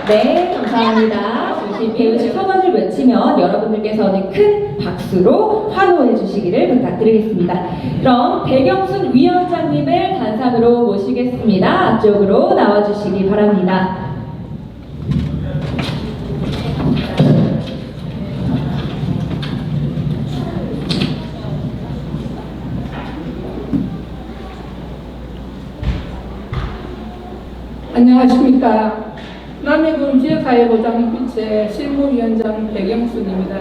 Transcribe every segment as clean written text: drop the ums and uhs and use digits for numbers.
네, 감사합니다. 잠시 배우실 소감을 외치면 여러분들께서는 큰 박수로 환호해 주시기를 부탁드리겠습니다. 그럼 백영순 위원장님을 단상으로 모시겠습니다. 앞쪽으로 나와주시기 바랍니다. 안녕하십니까. 남해군 지역사회보장협의체 실무위원장 백영순입니다.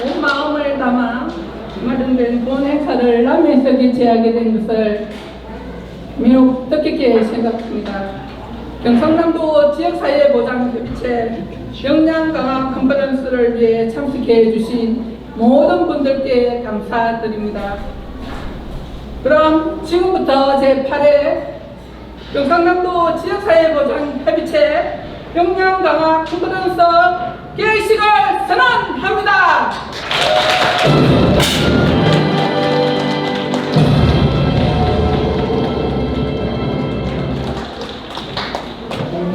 온 마음을 담아 마련된 본 행사를 남해에서 개최하게 된 것을 매우 뜻깊게 생각합니다. 경상남도 지역사회보장협의체 역량강화 컨퍼런스를 위해 참석해 주신 모든 분들께 감사드립니다. 그럼 지금부터 제8회 경상남도 지역사회보장협의체 역량강화 컨퍼런스 개식을 선언합니다.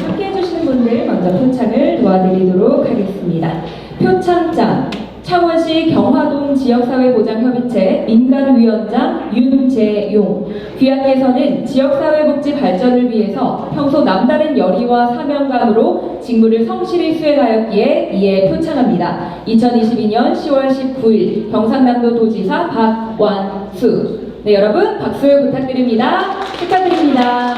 함께해 주시는 분들 먼저 표창을 도와드리도록 하겠습니다. 표창장 창원시 경화동 지역사회보장협의체 민간위원장 윤재용. 귀하께서는 지역사회복지 발전을 위해서 평소 남다른 열의와 사명감으로 직무를 성실히 수행하였기에 이에 표창합니다. 2022년 10월 19일 경상남도 도지사 박완수. 네, 여러분 박수 부탁드립니다. 축하드립니다.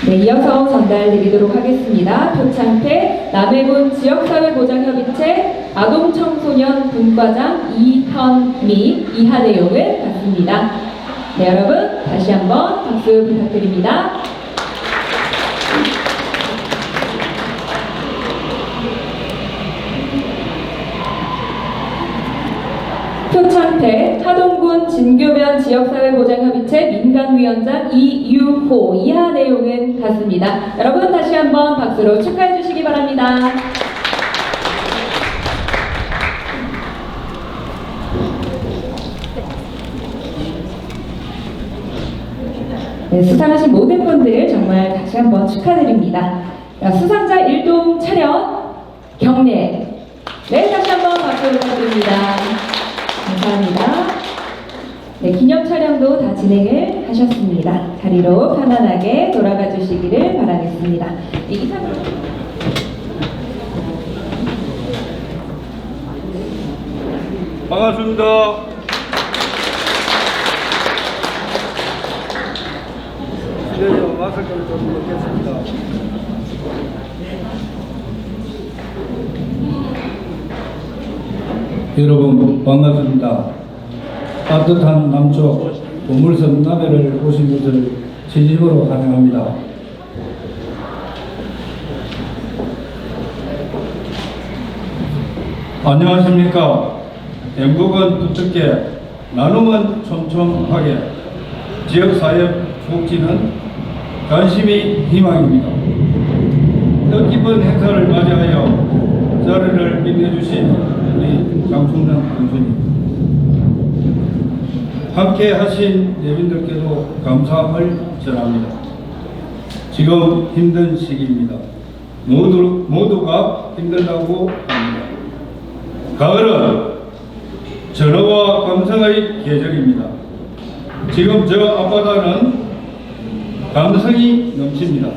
네, 이어서 전달드리도록 하겠습니다. 표창패 남해군 지역사회보장협의체 아동청소년 분과장 이현미 이하 내용을 받습니다. 네, 여러분 다시 한번 박수 부탁드립니다. 표창패 하동군 진교면 지역사회보장협의체 민간위원장 이유호 이하 내용은 같습니다. 여러분 다시 한번 박수로 축하해 주시기 바랍니다. 네, 수상하신 모든 분들 정말 다시 한번 축하드립니다. 수상자 일동 차렷 경례. 네, 다시 한번 박수 부탁드립니다. 감사합니다. 네, 기념 촬영도 다 진행을 하셨습니다. 자리로 편안하게 돌아가 주시기를 바라겠습니다. 이상으로 반갑습니다. 시대적 마스크를 좀 넣겠습니다. 여러분 반갑습니다. 따뜻한 남쪽 보물섬 남해를 오신 것을 진심으로 환영합니다. 안녕하십니까. 행복은 두텁게 나눔은 촘촘하게 지역사회 복지는 관심이 희망입니다. 뜻깊은 행사를 맞이하여 자리를 빛내주신 우리 장충남 군수님, 함께 하신 예빈들께도 감사함을 전합니다. 지금 힘든 시기입니다. 모두가 힘들다고 합니다. 가을은 전어와 감성의 계절입니다. 지금 저 앞바다는 감성이 넘칩니다.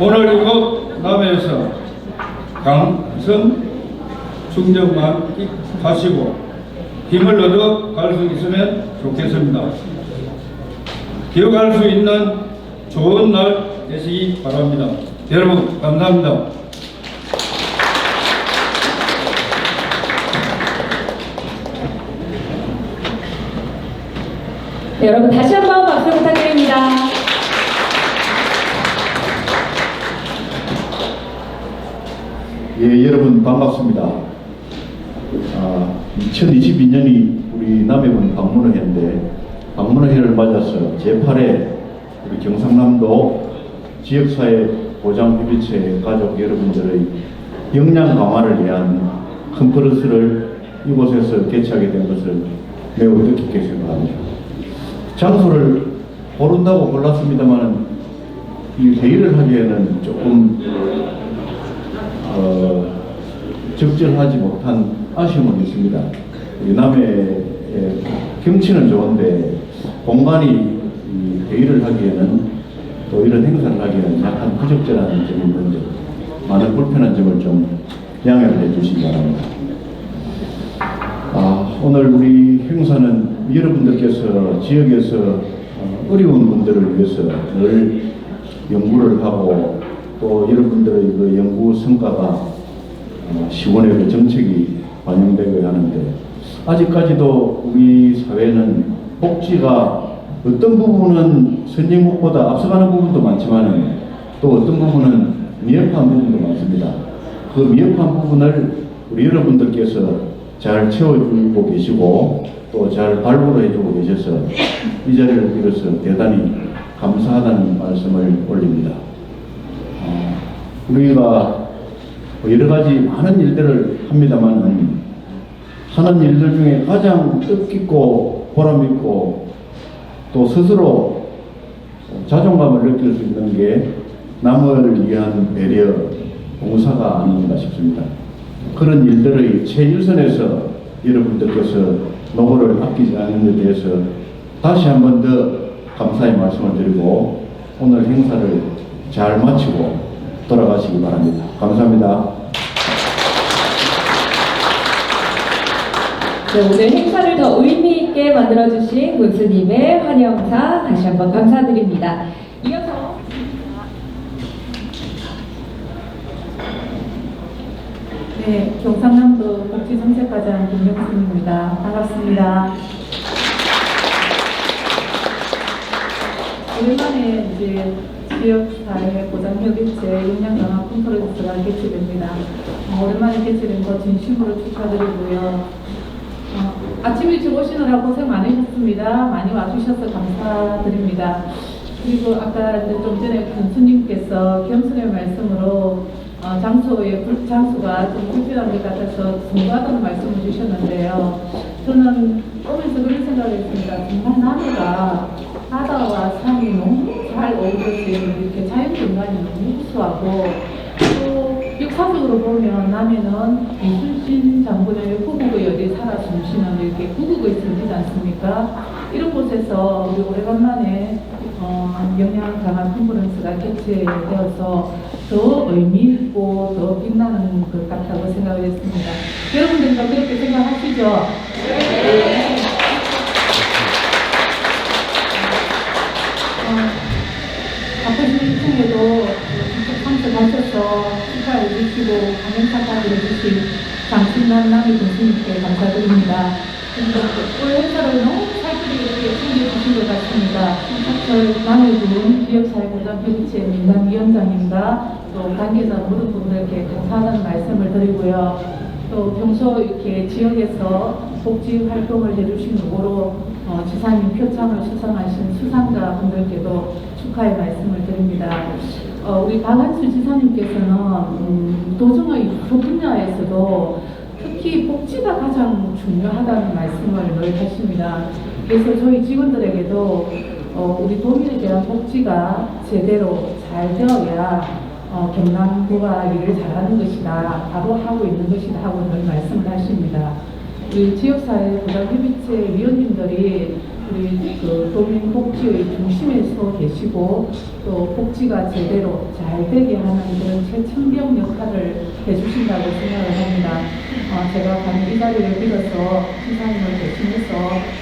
오늘 이곳 남해에서 감성 충전만 하시고 힘을 얻어 갈 수 있으면 좋겠습니다. 기억할 수 있는 좋은 날 되시기 바랍니다. 여러분 감사합니다. 네, 여러분 다시 한번 박수 부탁드립니다. 예, 여러분 반갑습니다. 2022년이 우리 남해군 방문의 해인데 방문의 해를 맞아서 제8회 우리 경상남도 지역사회 보장협의체 가족 여러분들의 역량 강화를 위한 컨퍼런스를 이곳에서 개최하게 된 것을 매우 뜻깊게 생각합니다. 장소를 고른다고 골랐습니다만 이 회의를 하기에는 조금 적절하지 못한 아쉬움은 있습니다. 남해의 경치는 좋은데 공간이 이 회의를 하기에는 또 이런 행사를 하기에는 약간 부적절한 점이 있는데 많은 불편한 점을 좀 양해를 해주시기 바랍니다. 오늘 우리 행사는 여러분들께서 지역에서 어려운 분들을 위해서 늘 연구를 하고 또 여러분들의 그 연구 성과가 시군의 그 정책이 반영되고 하는데 아직까지도 우리 사회는 복지가 어떤 부분은 선진국보다 앞서가는 부분도 많지만 또 어떤 부분은 미흡한 부분도 많습니다. 그 미흡한 부분을 우리 여러분들께서 잘 채워주고 계시고 또 잘 발굴을 해주고 계셔서 이 자리를 빌어서 대단히 감사하다는 말씀을 올립니다. 우리가 여러 가지 많은 일들을 합니다만 하는 일들 중에 가장 뜻깊고 보람있고 또 스스로 자존감을 느낄 수 있는 게 남을 위한 배려, 봉사가 아닌가 싶습니다. 그런 일들의 최일선에서 여러분들께서 노고를 아끼지 않는 데 대해서 다시 한 번 더 감사의 말씀을 드리고 오늘 행사를 잘 마치고 돌아가시기 바랍니다. 감사합니다. 네, 오늘 행사를 더 의미 있게 만들어주신 군수님의 환영사 다시 한번 감사드립니다. 이어서 네, 경상남도 복지정책과장 김명순입니다. 반갑습니다. 오랜만에 이제 지역사회 보장협의체 역량 강화 컨퍼런스가 개최됩니다. 오랜만에 개최된 거 진심으로 축하드리고요. 아침 일찍 오시느라 고생 많으셨습니다. 많이 와주셔서 감사드립니다. 그리고 아까 이제 좀 전에 군수님께서 겸손의 말씀으로 장소가 좀 불편한 것 같아서 중요하다는 말씀을 주셨는데요. 저는 오면서 그런 생각을 했습니다. 정말 남해가 바다와 산이 너무 잘 어우러져 이렇게 자연 공간이 너무 우수하고 또 역사적으로 보면 남해는 이순신 장군의 후국의 어디 살아 숨쉬는 이렇게 후국의 성지지 않습니까? 이런 곳에서 우리 오래간만에 역량 강한 컨퍼런스가 개최되어서 더 의미 있고 더 빛나는 것 같다고 생각을 했습니다. 여러분들도 그렇게 생각하시죠? 네. 바쁘신 일정에도 직접 참석하셔서 축하해 주시고 강연사까지 해주신 장신남 남해 군수님께 감사드립니다. 올 행사를 너무 살뜰히 이렇게 챙겨주신 것 같습니다. 김탁철 남해군 지역사회보장협의체 민간위원장님과 또 관계자 모든 분들께 감사하다는 말씀을 드리고요. 또 평소 이렇게 지역에서 복지 활동을 해주신 후보로 지사님 표창을 수상하신 수상자 분들께도 축하의 말씀을 드립니다. 우리 박한수 지사님께서는 도정의 여러 분야에서도 특히 복지가 가장 중요하다는 말씀을 늘 하십니다. 그래서 저희 직원들에게도 우리 도민에 대한 복지가 제대로 잘 되어야 경남도가 일을 잘하는 것이다, 바로 하고 있는 것이다 하고 늘 말씀을 하십니다. 우리 지역사회 보장협의체 위원님들이 우리 그 도민 복지의 중심에 서 계시고 또 복지가 제대로 잘 되게 하는 그런 최첨병 역할을 해주신다고 생각을 합니다. 제가 이 자리를 빌어서 시사님을 대신해서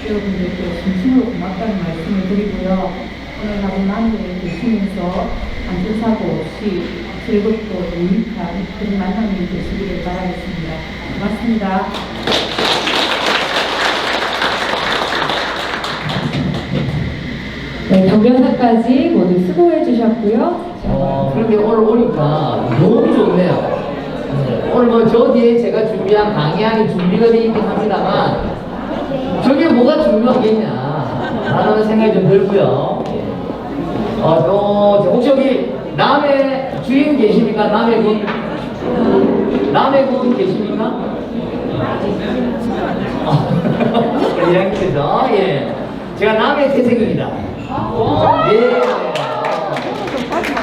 여러분들께 진심으로 고맙다는 말씀을 드리고요. 오늘 하루 남해에 계시면서 안전사고 없이 즐겁고 유익한 그런 만남이 되시기를 바라겠습니다. 고맙습니다. 동영상까지 모두 수고해 주셨고요. 그런데 오늘 오니까 너무 좋네요. 오늘 뭐 저 뒤에 제가 준비한 강의안이 준비가 되어 있긴 합니다만 저게 뭐가 중요하겠냐라는 생각이 좀 들고요. 혹시 여기 남해 주인 계십니까? 남해군? 남해군 계십니까? 이야기죠. 예. 제가 남해 태생입니다. 예.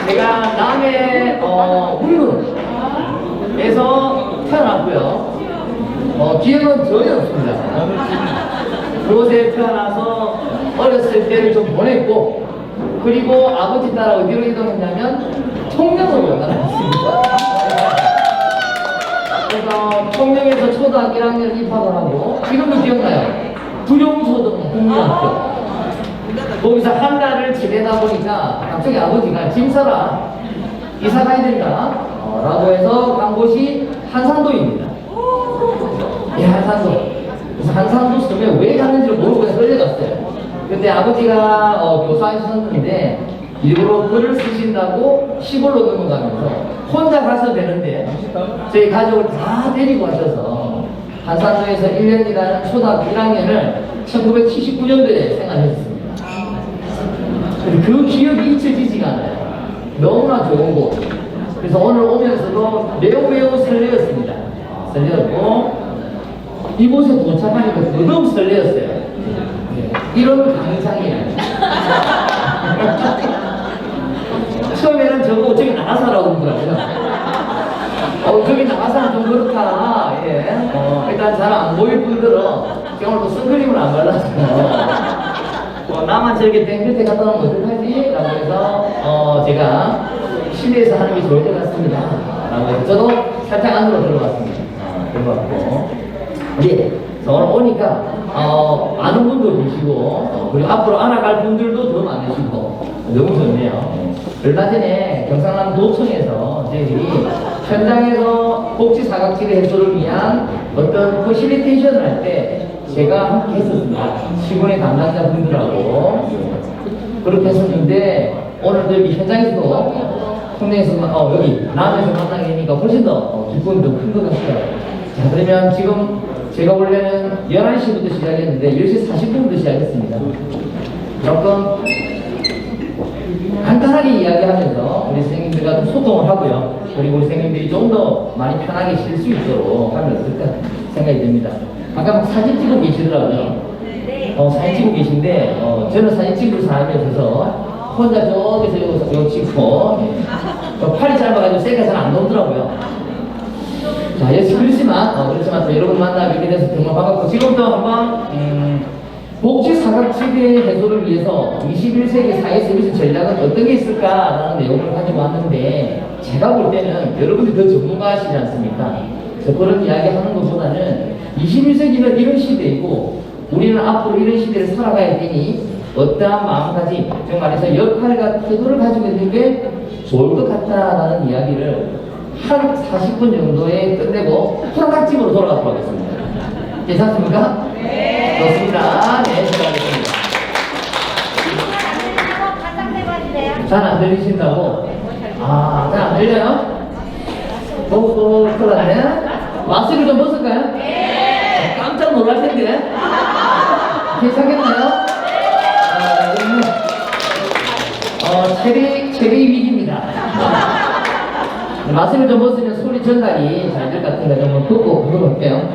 제가 남해 울릉에서 태어났고요. 기억은 전혀 없습니다. 그곳에 태어나서 어렸을 때를 좀 보냈고, 그리고 아버지 따라 어디로 이동했냐면 통영으로 나갔습니다. 그래서 통영에서 초등학교 1학년 입학을 하고, 지금도 기억나요. 부룡초등학교. 거기서 한 달을 지내다 보니까 갑자기 아버지가 짐 싸라, 이사 가야 된다 라고 해서 간 곳이 한산도입니다. 예, 한산도. 그래서 한산도 섬에 왜 갔는지를 모르고 그냥 끌려갔어요. 그때 아버지가 교사하셨는데 일부러 글을 쓰신다고 시골로 넘어가면서 혼자 가서 되는데 저희 가족을 다 데리고 가셔서 한산도에서 1년이라는 초등학교 1학년을 1979년도에 생활했습니다. 그 기억이 잊혀지지가 않아요. 너무나 좋은 곳. 그래서 오늘 오면서도 매우 설레었습니다. 설레었고, 이곳에 도착하니까 너무 설레었어요. 이런 강의장이에요. 처음에는 저보고 저기 나가사라고 그러더라고요. 저기 나가사는 좀 그렇다. 예. 일단 잘 안 보일 뿐더러 오늘 또 선크림을 안 발라서 나만 저렇게 땡볕에 갔다 오면 어떡하지? 라고 해서 제가 실내에서 하는 게 좋을 것 같습니다. 라고 해서 저도 살짝 안으로 들어갔습니다. 들어갔고, 예. 오늘 오니까 많은 분도 계시고 그리고 앞으로 알아갈 분들도 더 많으시고 너무 좋네요. 얼마 전에 경상남 도청에서 저희들이 현장에서 복지 사각지대 해소를 위한 어떤 퍼실리테이션을 할 때 제가 함께 했었습니다. 시군의 담당자 분들하고 그렇게 했었는데 오늘도 여기 현장에서도 홍대에서 여기 남에서 만나게 되니까 훨씬 더 기쁨이 더 큰 것 같아요. 자, 그러면 지금 제가 원래는 11시부터 시작했는데 10시 40분부터 시작했습니다. 조금 간단하게 이야기하면서 우리 선생님들과 좀 소통을 하고요. 그리고 우리 선생님들이 좀 더 많이 편하게 쉴 수 있도록 하면 어떨까 생각이 듭니다. 아까 막 사진 찍고 계시더라고요. 사진 찍고 계신데 저는 사진 찍을 사람이 없어서 혼자 저기서 이거 찍고 팔이 짧아가지고 셀카 잘 안 나오더라고요. 자, 그렇지만 또 여러분 만나뵙게 돼서 정말 반갑고, 지금부터 한번 복지 사각지대 해소를 위해서 21세기 사회서비스 전략은 어떤 게 있을까라는 내용을 가지고 왔는데, 제가 볼 때는 여러분들이 더 전문가시지 않습니까? 그래서 그런 이야기 하는 것보다는 21세기는 이런 시대이고 우리는 앞으로 이런 시대를 살아가야 되니 어떠한 마음가짐, 즉 말해서 역할과 태도를 가지고 있는 게 좋을 것 같다라는 이야기를 한 40분 정도에 끝내고 프로각집으로 돌아가도록 하겠습니다. 괜찮습니까? 네. 좋습니다. 네, 들어가겠습니다. 잘 안 들리신다고? 잘 안 들려요? 또 큰일 났네. 마스크 좀 벗을까요? 네. 깜짝 놀랄 텐데. 괜찮겠나요? 체리 위기입니다. 마스크를 좀 벗으면 소리 전달이 잘 될 것 같은데 한번 벗고 불러볼게요.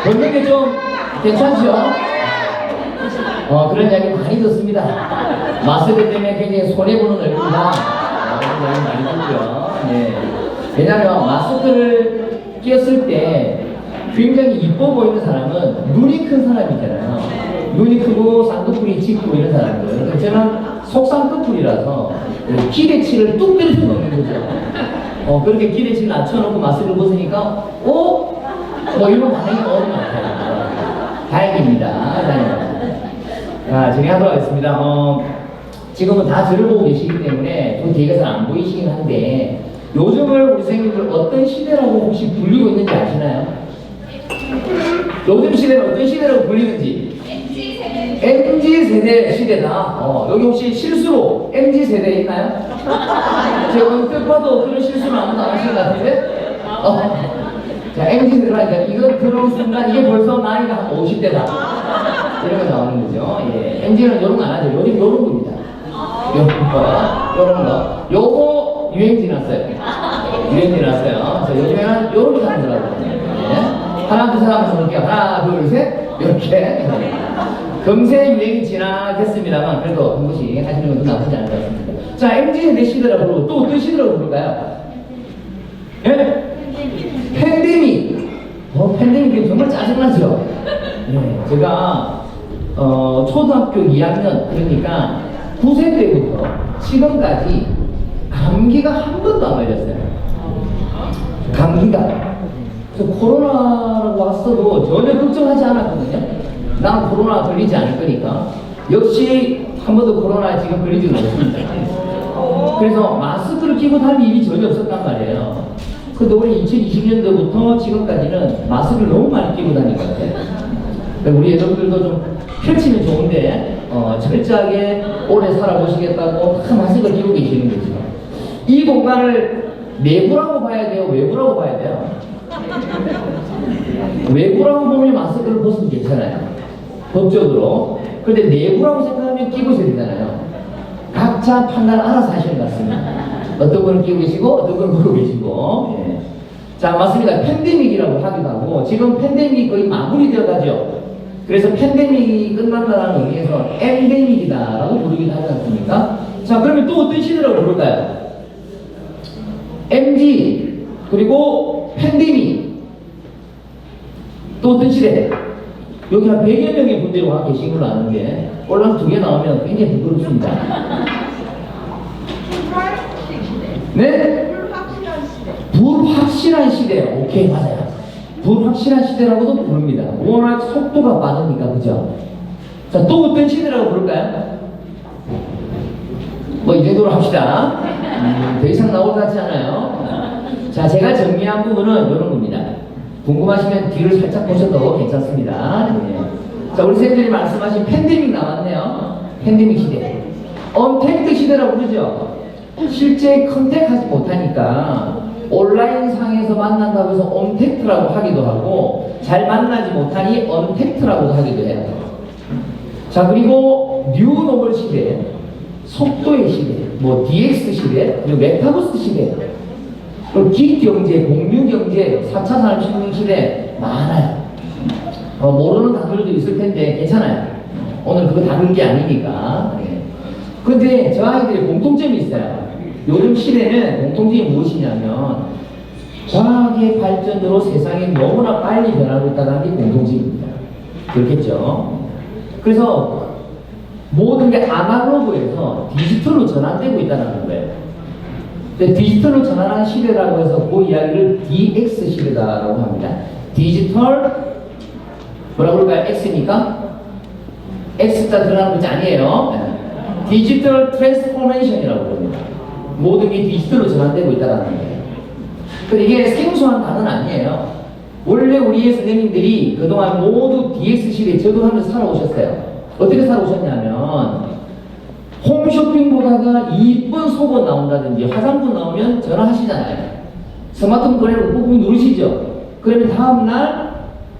걷는 게 좀 괜찮죠? 그런 이야기 많이 듣습니다. 마스크 때문에 굉장히 손해보는 얼굴이다. 그런 이야기 많이 듣고요. 네. 왜냐면 마스크를 끼었을 때 굉장히 이뻐 보이는 사람은 눈이 큰 사람이잖아요. 눈이 크고 쌍꺼풀이 짙고 이런 사람들. 저는 속쌍꺼풀이라서 기대치를 뚝 때려서 넣는 거죠. 그렇게 기대치를 낮춰놓고 마스크를 벗으니까 뭐 이런 반응이 너무 많아요. 다행입니다. 자, 진행하도록 하겠습니다. 지금은 다 들어보고 계시기 때문에 좀 뒤가 잘 안 보이시긴 한데, 요즘을 우리 선생님들 어떤 시대라고 혹시 불리고 있는지 아시나요? 요즘 시대는 어떤 시대라고 불리는지? MZ세대 시대다. 여기 혹시 실수로 MZ세대 있나요? 제가 언뜻 봐도 그런 실수는 아무도 안 하시는 것 같은데? 자, MZ세대라니까 이거 들어온 순간 이게 벌써 나이가 한 50대다. 이런 거 나오는 거죠. 예. MZ는 이런 거 안 하죠. 요즘 요런 겁니다. 요런 거. 요거 유행 지났어요. 유행 지났어요. 자, 요즘에는 요렇게 하더라고요. 예. 하나, 둘, 셋 하면서 볼게요. 하나, 둘, 셋. 이렇게. 금세 유행이 지나겠습니다만, 그래도 한 번씩 하시는 것도 나쁘지 않을 것 같습니다. 자, MZ세대 시대라고 부르고, 또 어떤 시대라고 부를까요? 예? 팬데믹. 팬데믹이 정말 짜증나죠? 예. 제가, 초등학교 2학년, 그러니까 9세 때부터 지금까지 감기가 한 번도 안 걸렸어요. 감기가. 그래서 코로나라고 왔어도 전혀 걱정하지 않았거든요. 난 코로나 걸리지 않을 거니까. 역시 한 번도 코로나 지금 걸리지는 않습니다. 그래서 마스크를 끼고 다닐 일이 전혀 없었단 말이에요. 근데 올해 2020년도부터 지금까지는 마스크를 너무 많이 끼고 다닌 것 같아요. 우리 여러분들도 좀 펼치면 좋은데 철저하게 오래 살아보시겠다고 큰 마스크를 끼고 계시는 거죠. 이 공간을 내부라고 봐야 돼요? 외부라고 봐야 돼요? 외부라고 보면 마스크를 벗으면 괜찮아요. 법적으로. 그런데 내부라고 생각하면 끼고 있어야 되잖아요. 각자 판단을 알아서 하시는 것 같습니다. 어떤 분은 끼고 계시고 어떤 분은 벗고 계시고. 예. 자, 맞습니다. 팬데믹이라고 하기도 하고 지금 팬데믹이 거의 마무리되어 가죠. 그래서 팬데믹이 끝난다는 의미에서 엔데믹이다라고 부르기도 하지 않습니까? 자, 그러면 또 어떤 시대라고 부를까요? MG 그리고 팬데믹 또 어떤 시대? 여기 한 100여 명의 분들이 와 계신 걸로 아는데 올라서 2개 나오면 굉장히 부끄럽습니다. 네? 불확실한 시대. 오케이, 맞아요. 불확실한 시대라고도 부릅니다. 워낙 속도가 빠르니까, 그죠? 자, 또 어떤 시대라고 부를까요? 뭐 이 정도로 합시다. 더 이상 나올 것 같지 않아요? 자, 제가 정리한 부분은 이런 겁니다. 궁금하시면 뒤를 살짝 보셔도 괜찮습니다. 네. 자, 우리 선생님들이 말씀하신 팬데믹 나왔네요. 팬데믹 시대. 언택트 시대라고 그러죠? 실제 컨택하지 못하니까 온라인 상에서 만난다고 해서 언택트라고 하기도 하고 잘 만나지 못하니 언택트라고도 하기도 해요. 자, 그리고 뉴노멀 시대, 속도의 시대, 뭐 DX 시대, 그리고 메타버스 시대, 그리고 기경제, 공유경제, 4차 산업혁명 시대 많아요. 모르는 단어들도 있을 텐데 괜찮아요. 오늘 그거 다룬 게 아니니까. 근데 저 아이들의 공통점이 있어요. 요즘 시대는 공통점이 무엇이냐면 과학의 발전으로 세상이 너무나 빨리 변하고 있다는 게 공통점입니다. 그렇겠죠? 그래서 모든 게 아날로그에서 디지털로 전환되고 있다는 거예요. 디지털로 전환하는 시대라고 해서 그 이야기를 DX 시대다라고 합니다. 디지털 뭐라고 그럴까요? X니까? X자 들어가는 문제 아니에요. 디지털 트랜스포메이션이라고 합니다. 모든 게 디지털로 전환되고 있다는 거예요. 근데 이게 생소한 단어는 아니에요. 원래 우리의 선생님들이 그동안 모두 DX 시대에 적응하면서 살아오셨어요. 어떻게 살아오셨냐면 홈쇼핑 보다가 이쁜 속옷 나온다든지 화장품 나오면 전화하시잖아요. 스마트폰 거래로 꾹꾹 누르시죠. 그러면 다음날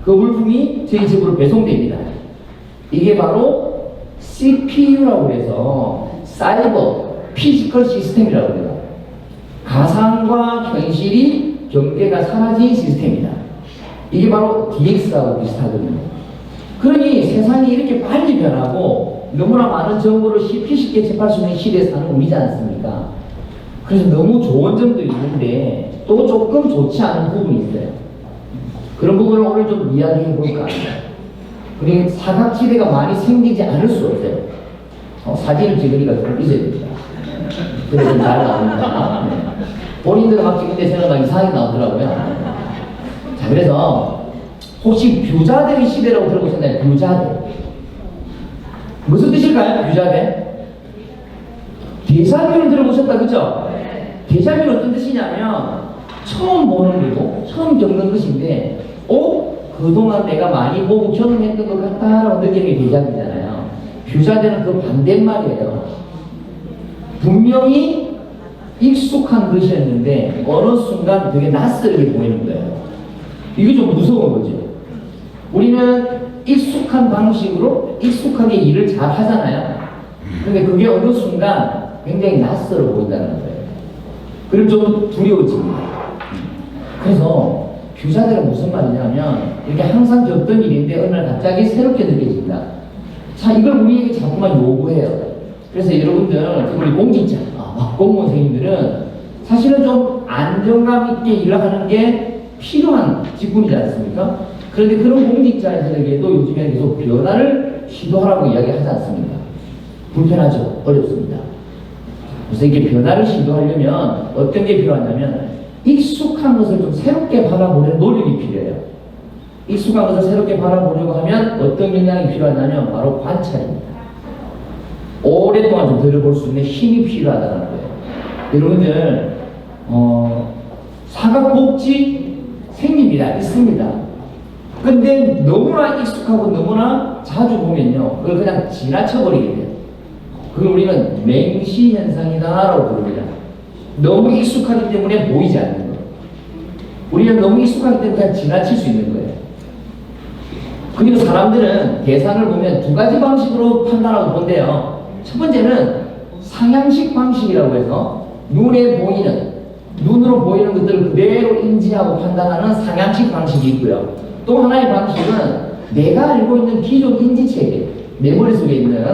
그 물품이 저희 집으로 배송됩니다. 이게 바로 CPU라고 해서 사이버 피지컬 시스템이라고 해요. 가상과 현실이 경계가 사라진 시스템이다. 이게 바로 DX하고 비슷하거든요. 그러니 세상이 이렇게 빨리 변하고 너무나 많은 정보를 쉽게 접할 수 있는 시대에 사는 우리지 않습니까? 그래서 너무 좋은 점도 있는데 또 조금 좋지 않은 부분이 있어요. 그런 부분을 오늘 좀 이야기해 볼까 합니다. 그리고 사각지대가 많이 생기지 않을 수 없어요. 사진을 찍으니까 좀 있어야 됩니다. 그래서 좀 잘 나옵니다. 네. 본인들 막 찍는데 저는 막 이상하게 나오더라고요. 자, 그래서 혹시 뷰자들의 시대라고 들어보셨나요? 뷰자들. 무슨 뜻일까요? 뷰자들? 데자뷰를 들어보셨다, 그죠? 데자뷰는 어떤 뜻이냐면 처음 보는 거고 처음 겪는 것인데 그동안 내가 많이 보고 경험했던 것 같다라고 느끼는 게 비자들이잖아요. 뷰자들은 그 반대말이에요. 분명히 익숙한 것이었는데 어느 순간 되게 낯설게 보이는 거예요. 이게 좀 무서운 거죠. 우리는 익숙한 방식으로 익숙하게 일을 잘 하잖아요. 근데 그게 어느 순간 굉장히 낯설어 보인다는 거예요. 그럼 좀 두려워집니다. 그래서 뷰자들은 무슨 말이냐면 이렇게 항상 겪던 일인데 어느 날 갑자기 새롭게 느껴진다. 자, 이걸 우리에게 자꾸만 요구해요. 그래서 여러분들, 특히 우리 공직자, 공무원생님들은 사실은 좀 안정감 있게 일을 하는 게 필요한 직군이지 않습니까? 그런데 그런 공직자들에게도 요즘에 계속 변화를 시도하라고 이야기하지 않습니까? 불편하죠? 어렵습니다. 그래서 이게 변화를 시도하려면 어떤 게 필요하냐면 익숙한 것을 좀 새롭게 바라보는 노력이 필요해요. 익숙한 것을 새롭게 바라보려고 하면 어떤 역량이 필요하냐면 바로 관찰입니다. 오랫동안 좀 들어볼 수 있는 힘이 필요하다는 거예요. 여러분들 사각복지 생깁니다. 있습니다. 근데 너무나 익숙하고 너무나 자주 보면요, 그걸 그냥 지나쳐버리게 돼요. 그걸 우리는 맹시 현상이다라고 부릅니다. 너무 익숙하기 때문에 보이지 않는 거예요. 우리는 너무 익숙하기 때문에 그냥 지나칠 수 있는 거예요. 그리고 사람들은 대상을 보면 두 가지 방식으로 판단하고 본대요. 첫 번째는 상향식 방식이라고 해서 눈에 보이는, 눈으로 보이는 것들을 그대로 인지하고 판단하는 상향식 방식이 있고요. 또 하나의 방식은 내가 알고 있는 기존 인지체계, 내 머릿속에 있는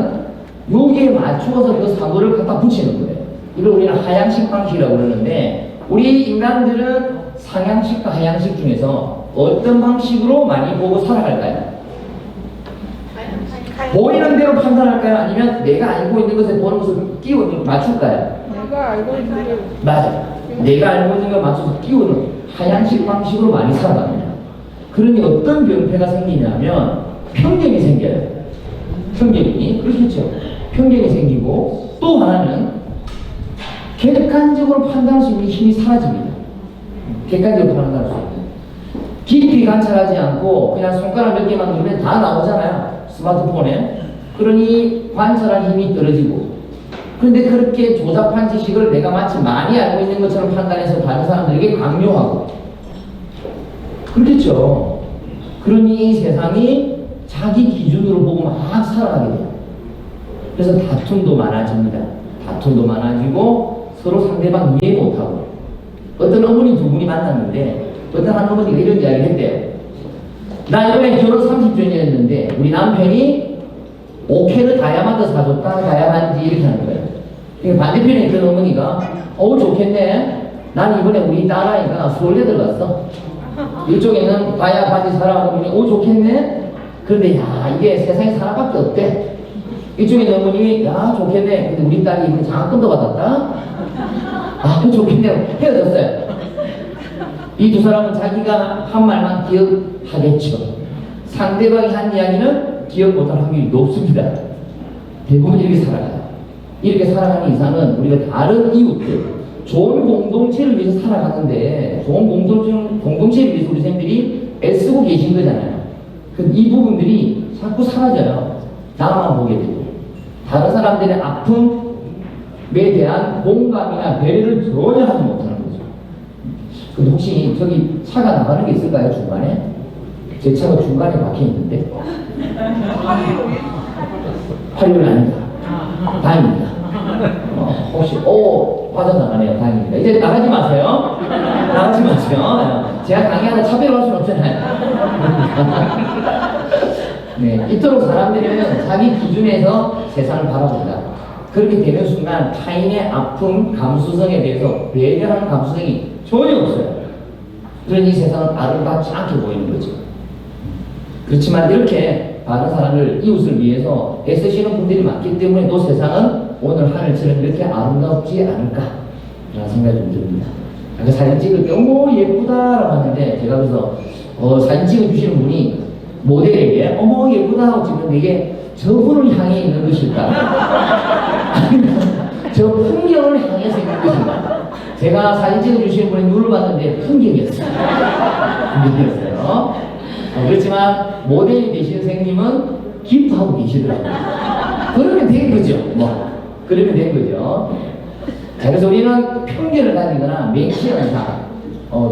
여기에 맞추어서 그 사고를 갖다 붙이는 거예요. 이걸 우리는 하향식 방식이라고 그러는데, 우리 인간들은 상향식과 하향식 중에서 어떤 방식으로 많이 보고 살아갈까요? 보이는 대로 판단할까요? 아니면 내가 알고 있는 것에 보는 것을 끼워 맞출까요? 내가 알고 있는 걸 맞아요. 내가 알고 있는 걸 맞춰서 끼우는 하향식 방식으로 많이 살아갑니다. 그러니 어떤 병폐가 생기냐면 편견이 생겨요. 편견이, 그렇겠죠. 편견이 생기고, 또 하나는 객관적으로 판단할 수 있는 힘이 사라집니다. 객관적으로 판단할 수 있는. 깊이 관찰하지 않고 그냥 손가락 몇 개만 누르면 다 나오잖아요. 스마트폰에. 그러니 관찰할 힘이 떨어지고, 그런데 그렇게 조잡한 지식을 내가 마치 많이 알고 있는 것처럼 판단해서 다른 사람들에게 강요하고, 그렇겠죠. 그러니 이 세상이 자기 기준으로 보고 막 살아가게 돼요. 그래서 다툼도 많아집니다. 다툼도 많아지고 서로 상대방 이해 못하고. 어떤 어머니 두 분이 만났는데 어떤 한 어머니가 이런 이야기를 했대요. 나 이번에 결혼 30주년이었는데 우리 남편이 5캐럿 다이아몬드 사줬다. 다이아몬드 이렇게 하는 거예요. 그러니까 반대편에 있던 어머니가 좋겠네. 난 이번에 우리 딸아이가 서울대 들어갔어. 이쪽에는 다이아몬드 사라고 하니 좋겠네. 그런데 야, 이게 세상에 하나밖에 없대. 이쪽에 있는 어머니 야, 좋겠네. 근데 우리 딸이 이번에 장학금도 받았다. 좋겠네. 헤어졌어요. 이 두 사람은 자기가 한 말만 기억하겠죠. 상대방이 한 이야기는 기억 못할 확률이 높습니다. 대부분 이렇게 살아가요. 이렇게 살아가는 이상은 우리가 다른 이웃들, 좋은 공동체를 위해서 살아가는데, 좋은 공동체를 위해서 우리 선생님들이 애쓰고 계신 거잖아요. 이 부분들이 자꾸 사라져요. 나만 보게 되고. 다른 사람들의 아픔에 대한 공감이나 배려를 전혀 하지 못하는 거죠. 근데 혹시 저기 차가 나가는 게 있을까요, 중간에? 제 차가 중간에 막혀 있는데. 활력이 아닙니다. 다행입니다. 혹시, 빠져나가네요. 다행입니다. 이제 나가지 마세요. 나가지 마세요. 제가 강의하다 차별할 수는 없잖아요. 네, 이토록 사람들은 자기 기준에서 세상을 바라본다. 그렇게 되는 순간 타인의 아픔, 감수성에 대해서 배려하는 감수성이 전혀 없어요. 그러니 세상은 아름답지 않게 보이는 거죠. 그렇지만 이렇게 다른 사람을, 이웃을 위해서 애쓰시는 분들이 많기 때문에 또 세상은 오늘 하늘처럼 이렇게 아름답지 않을까 라는 생각이 좀 듭니다. 사진 찍을 때 예쁘다라고 하는데, 제가 그래서 사진 찍어주시는 분이 모델에게 예쁘다 하고 찍는데 이게 저분을 향해 있는 것일까? 아니면 저 풍경을 향해서 있는 것일까? 제가 사진 찍어주시는 분이 눈을 봤는데 풍경이었어요. 풍경이었어요. 그렇지만 모델이 되신 선생님은 기도하고 계시더라고요. 그러면 된 거죠. 뭐 그러면 된 거죠. 자, 그래서 우리는 편견을 가지거나 맹신한 사람,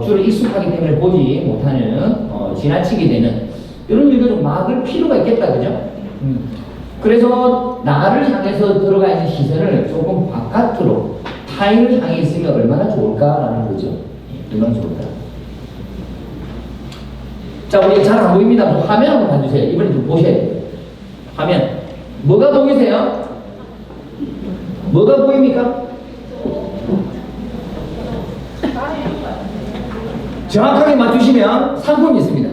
주로 익숙하기 때문에 보지 못하는, 지나치게 되는 이런 일도 좀 막을 필요가 있겠다, 그죠? 그래서 나를 향해서 들어가 있는 시선을 조금 바깥으로 타인을 향해 있으면 얼마나 좋을까라는 거죠. 얼마나 좋을까? 자, 우리 잘 안 보입니다. 화면 한번 봐주세요. 이번에 좀 보셔야 돼요. 화면. 뭐가 보이세요? 뭐가 보입니까? 정확하게 맞추시면 상품이 있습니다.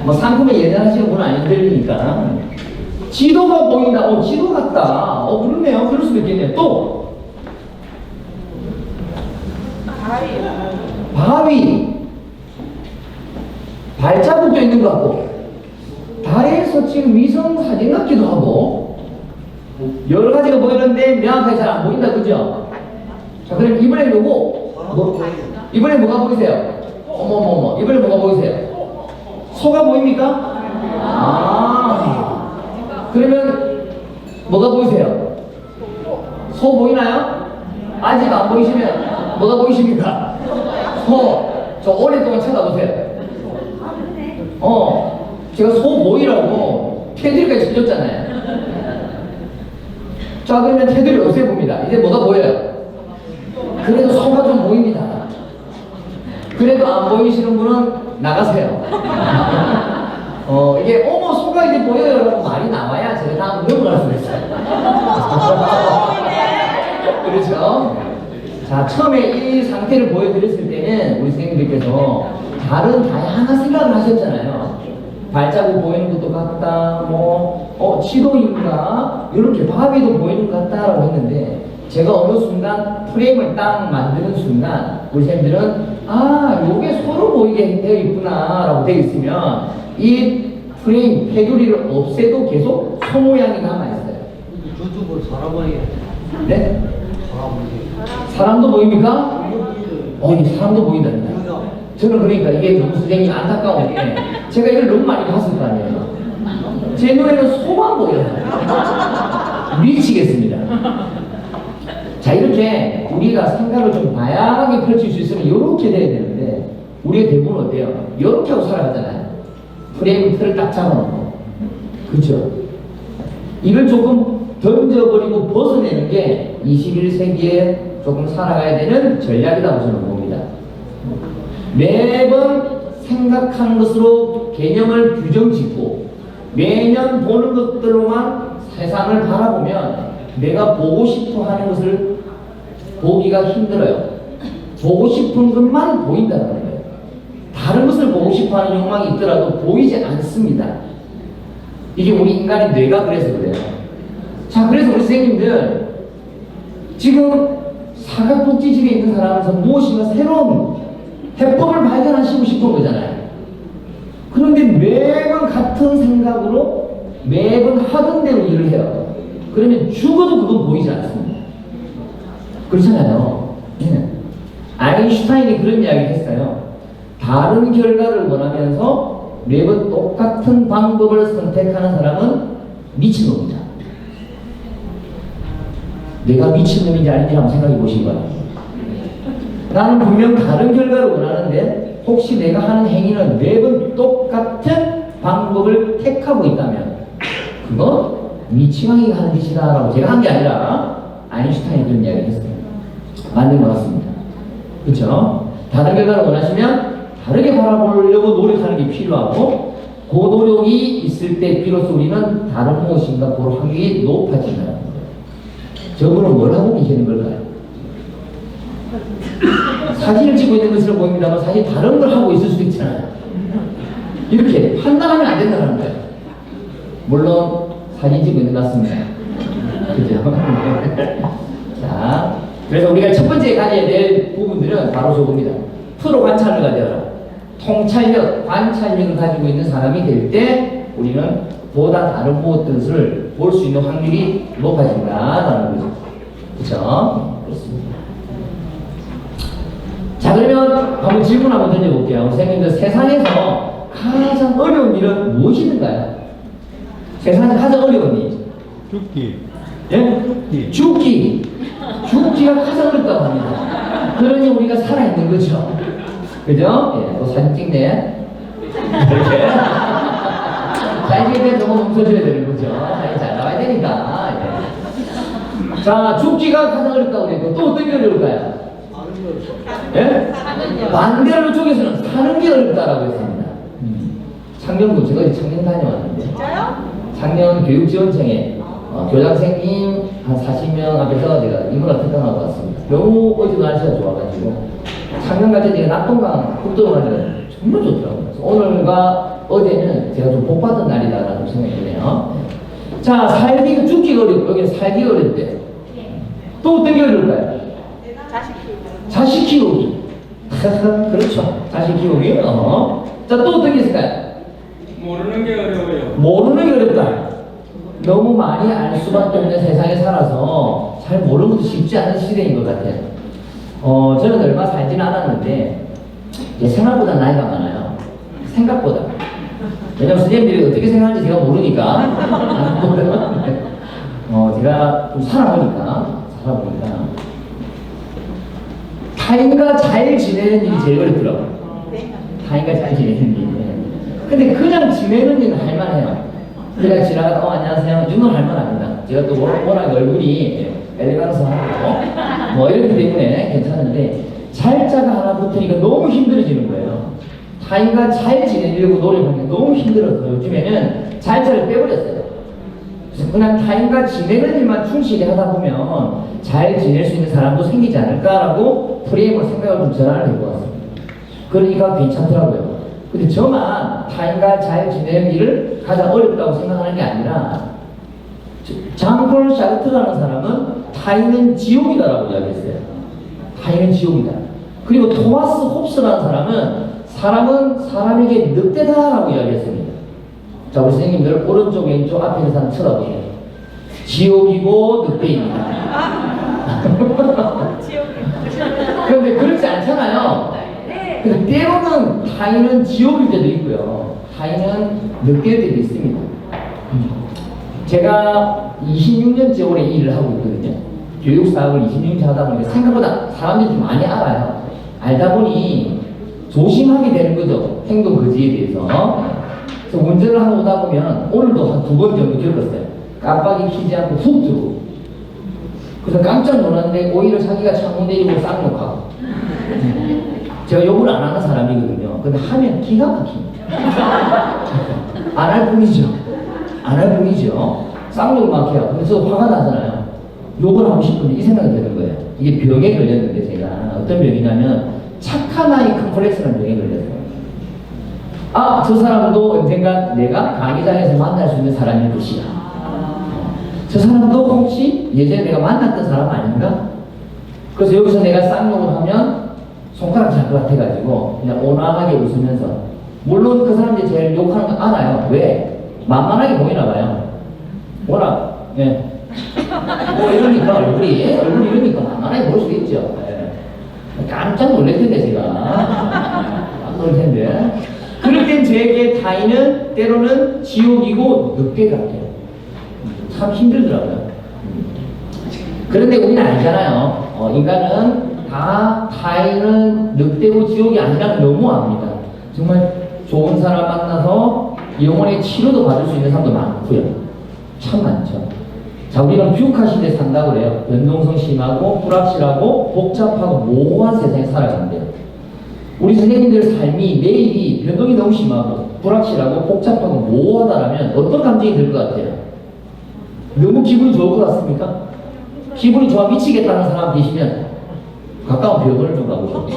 뭐 상품에 예전하시는 분은 안 들리니까. 지도가 보인다. 지도 같다. 그렇네요. 그럴 수도 있겠네요. 또 바위. 발자국도 있는 것 같고, 달에서 찍은 위성 사진 같기도 하고, 여러 가지가 보이는데 명확하게 잘 안 보인다, 그죠? 자, 그럼 이번에 이번에 뭐가 보이세요? 어머머머, 이번에 뭐가 보이세요? 소가 보입니까? 그러면 뭐가 보이세요? 소 보이나요? 아직 안 보이시면 뭐가 보이십니까? 소. 저 오랫동안 쳐다보세요. 제가 소 보이라고 테두리까지 쳐줬잖아요. 자, 그러면 테두리 없애봅니다. 이제 뭐가 보여요? 그래도 소가 좀 보입니다. 그래도 안 보이시는 분은 나가세요. 이게 소가 이제 보여요 라고 말이 나와야 제가 다음 넘어갈 수가 있어요. 그렇죠? 자, 처음에 이 상태를 보여드렸을 때는 우리 선생님들께서 다양한 생각을 하셨잖아요. 발자국 보이는 것도 같다, 지도인가, 이렇게 바위도 보이는 것 같다라고 했는데, 제가 어느 순간 프레임을 딱 만드는 순간, 우리 선생님들은, 요게 서로 보이게 되어 있구나, 라고 되어 있으면, 이 프레임, 테두리를 없애도 계속 소 모양이 남아있어요. 저쪽으로 사람 보이게. 네? 사람도 보입니까? 이 사람도 보인답니다. 저는 그러니까 이게 너무 선생님 안타까운 게 제가 이걸 너무 많이 봤을 거 아니에요. 제 눈에는 소만 보여요. 미치겠습니다. 자, 이렇게 우리가 생각을 좀 다양하게 펼칠 수 있으면 이렇게 돼야 되는데 우리가 대부분 어때요? 이렇게 하고 살아가잖아요. 프레임 틀을 딱 잡아놓고. 그렇죠? 이걸 조금 던져버리고 벗어내는 게 21세기에 조금 살아가야 되는 전략이라고 저는 봅니다. 매번 생각하는 것으로 개념을 규정짓고 매년 보는 것들로만 세상을 바라보면 내가 보고 싶어 하는 것을 보기가 힘들어요. 보고 싶은 것만 보인다는 거예요. 다른 것을 보고 싶어 하는 욕망이 있더라도 보이지 않습니다. 이게 우리 인간의 뇌가 그래서 그래요. 자, 그래서 우리 선생님들 지금 사각복지집에 있는 사람에서 무엇인가 새로운 해법을 발견하시고 싶은 거잖아요. 그런데 매번 같은 생각으로 매번 하던 대로 일을 해요. 그러면 죽어도 그건 보이지 않습니다. 그렇잖아요. 네. 아인슈타인이 그런 이야기를 했어요. 다른 결과를 원하면서 매번 똑같은 방법을 선택하는 사람은 미친놈이다. 내가 미친놈인지 아닌지 한번 생각해 보시기 바랍니다. 나는 분명 다른 결과를 원하는데 혹시 내가 하는 행위는 매번 똑같은 방법을 택하고 있다면 그건 미치광이가 하는 짓이다 라고 제가 한 게 아니라 아인슈타인이 그런 이야기를 했어요. 맞는 것 같습니다. 그렇죠? 다른 결과를 원하시면 다르게 바라보려고 노력하는 게 필요하고 그 노력이 있을 때 비로소 우리는 다른 무엇인가 볼 확률이 높아진다는 거예요. 저분은 뭘 하고 계시는 걸까요? 사진을 찍고 있는 것으로 보입니다만 사실 다른 걸 하고 있을 수도 있잖아요. 이렇게 판단하면 안 된다는 거예요. 물론 사진 찍고 있는 것 같습니다. 그죠? 자, 그래서 우리가 첫 번째 가져야 될 부분들은 바로 저겁니다. 프로 관찰자가 되어라. 통찰력, 관찰력을 가지고 있는 사람이 될 때 우리는 보다 다른 무엇들을 볼 수 있는 확률이 높아진다라는 거죠. 그렇죠? 그렇습니다. 자, 그러면 한번 질문 한번 던져볼게요. 선생님들 세상에서 가장 어려운 일은 무엇이든가요? 세상에서 가장 어려운 일. 죽기. 예? 죽기가 가장 어렵다고 합니다. 그러니 우리가 살아있는 거죠. 그죠? 예, 또 사진 찍네. 이렇게. 사진 찍을 때 저거 멈춰줘야 되는 거죠. 사진 잘 나와야 되니까. 예. 자, 죽기가 가장 어렵다고 그랬고, 또 어떤 게 어려울까요? 예? 반대로 쪽에서는 사는 게 어렵다라고 했습니다. 창녕군, 제가 어디 창녕 다녀왔는데. 작년 교육지원청에 교장선생님 한 40명 앞에서 제가 인문학 특강하고 왔습니다. 너무 어제도 날씨가 좋아가지고 작년 같은 제가 낙동강 국도로 가니까 정말 좋더라고요. 그래서 오늘과 어제는 제가 좀 복받은 날이다라는 생각이 드네요. 자, 살기가 죽기가 어렵고 여기는 살기가 어렵대. 또 어떤 게 어려울까요? 자식 키우기. 그렇죠. 자식 키우기. 자, 또 어떤 게 있을까요? 모르는 게 어려워요. 모르는 게 어렵다. 너무 많이 알 수밖에 없는 세상에 살아서 잘 모르는 것도 쉽지 않은 시대인 것 같아요. 저는 얼마 살지는 않았는데 생각보다 나이가 많아요. 생각보다. 왜냐면 선생님들이 어떻게 생각하는지 제가 모르니까. 제가 좀 살아보니까 타인과 잘 지내는 일이 제일 어렵더라고요. 타인과 잘 지내는 일. 근데 그냥 지내는 일은 할만해요. 제가 지나가다 안녕하세요. 이 정도는 할만합니다. 제가 또 워낙 얼굴이 엘레강스하고 뭐 이렇기 때문에 괜찮은데 잘자가 하나 붙으니까 너무 힘들어지는 거예요. 타인과 잘 지내려고 노력하는 게 너무 힘들어서 요즘에는 잘자를 빼버렸어요. 그래서 그냥 타인과 지내는 일만 충실히 하다 보면 잘 지낼 수 있는 사람도 생기지 않을까라고 프레임을 생각을 좀 전환을 해보았습니다. 그러니까 괜찮더라고요. 근데 저만 타인과 잘 지내는 일을 가장 어렵다고 생각하는 게 아니라 장폴 샤르트라는 사람은 타인은 지옥이다라고 이야기했어요. 타인은 지옥이다. 그리고 토마스 홉스라는 사람은 사람에게 늑대다라고 이야기했습니다. 자, 우리 선생님들 오른쪽 왼쪽 앞에 있는 사람 쳐다보세요. 지옥이고 늑대입니다. 그런데 그렇지 않잖아요. 근데 때로는 타인은 지옥일 때도 있고요. 타인은 늑대일 때도 있습니다. 제가 26년째 올해 일을 하고 있거든요. 교육사업을 26년째 하다 보니까 생각보다 사람들이 좀 많이 알아요. 알다 보니 조심하게 되는 거죠. 행동 거지에 대해서. 그래서 운전을 하고 오다 보면 오늘도 한 2번 정도 겪었어요. 깜빡이 켜지 않고 훅 들어오고. 그래서 깜짝 놀랐는데 오히려 자기가 창문 내리고 쌍욕하고. 제가 욕을 안 하는 사람이거든요. 근데 하면 기가 막힙니다. 안 할 뿐이죠. 안 할 뿐이죠. 쌍욕을 막 해요. 그래서 화가 나잖아요. 욕을 하고 싶은데 이 생각이 드는 거예요. 이게 병에 걸렸는데 제가 어떤 병이냐면 착한 아이 컴플렉스라는 병에 걸렸어요. 아, 저 사람도 언젠가 내가 강의장에서 만날 수 있는 사람일 것이다. 저 사람도 혹시 예전에 내가 만났던 사람 아닌가? 그래서 여기서 내가 쌍욕을 하면 손가락 잡을 것 같아가지고 그냥 온화하게 웃으면서, 물론 그 사람들이 제일 욕하는 건 알아요. 왜? 만만하게 보이나 봐요. 워낙 뭐 이러니까 얼굴이 이러니까 만만하게 보일 수 있죠. 깜짝 놀랄 텐데 제가 깜짝 놀랄 텐데. 그럴 땐 저에게 타인은 때로는 지옥이고 늑대 같아요. 참 힘들더라고요. 그런데 우리는 알잖아요. 인간은 다 타인은 늑대고 지옥이 아니라는 너무 압니다. 정말 좋은 사람 만나서 영혼의 치료도 받을 수 있는 사람도 많고요. 참 많죠. 자, 우리는 뷰카 시대에 산다고 그래요. 변동성 심하고 불확실하고 복잡하고 모호한 세상에 살아가는데요. 우리 선생님들의 삶이 매일이 변동이 너무 심하고 불확실하고 복잡하고 모호하다라면 어떤 감정이 들 것 같아요? 너무 기분이 좋을 것 같습니까? 기분이 좋아 미치겠다는 사람 계시면 가까운 병원을 좀 가보죠.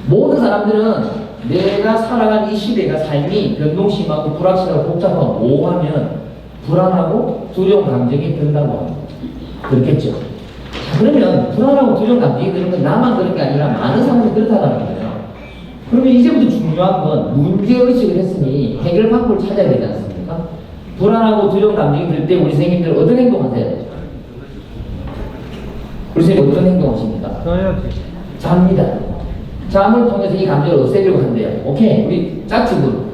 모든 사람들은 내가 살아간 이 시대가 삶이 변동심하고 불확실하고 복잡하고 모호하면 불안하고 두려운 감정이 든다고 합니다. 그렇겠죠. 자, 그러면 불안하고 두려운 감정이 드는 건 나만 그런 게 아니라 많은 사람들이 그렇다는 거예요. 그러면 이제부터 중요한 건 문제의식을 했으니 해결 방법을 찾아야 되지 않습니까? 불안하고 두려운 감정이 들 때 우리 선생님들 어떤 행동하세요? 우리 선생님 어떤 행동하십니까? 써야지. 잡니다. 잠을 통해서 이 감정을 없애려고 한대요. 오케이, 우리 짝집은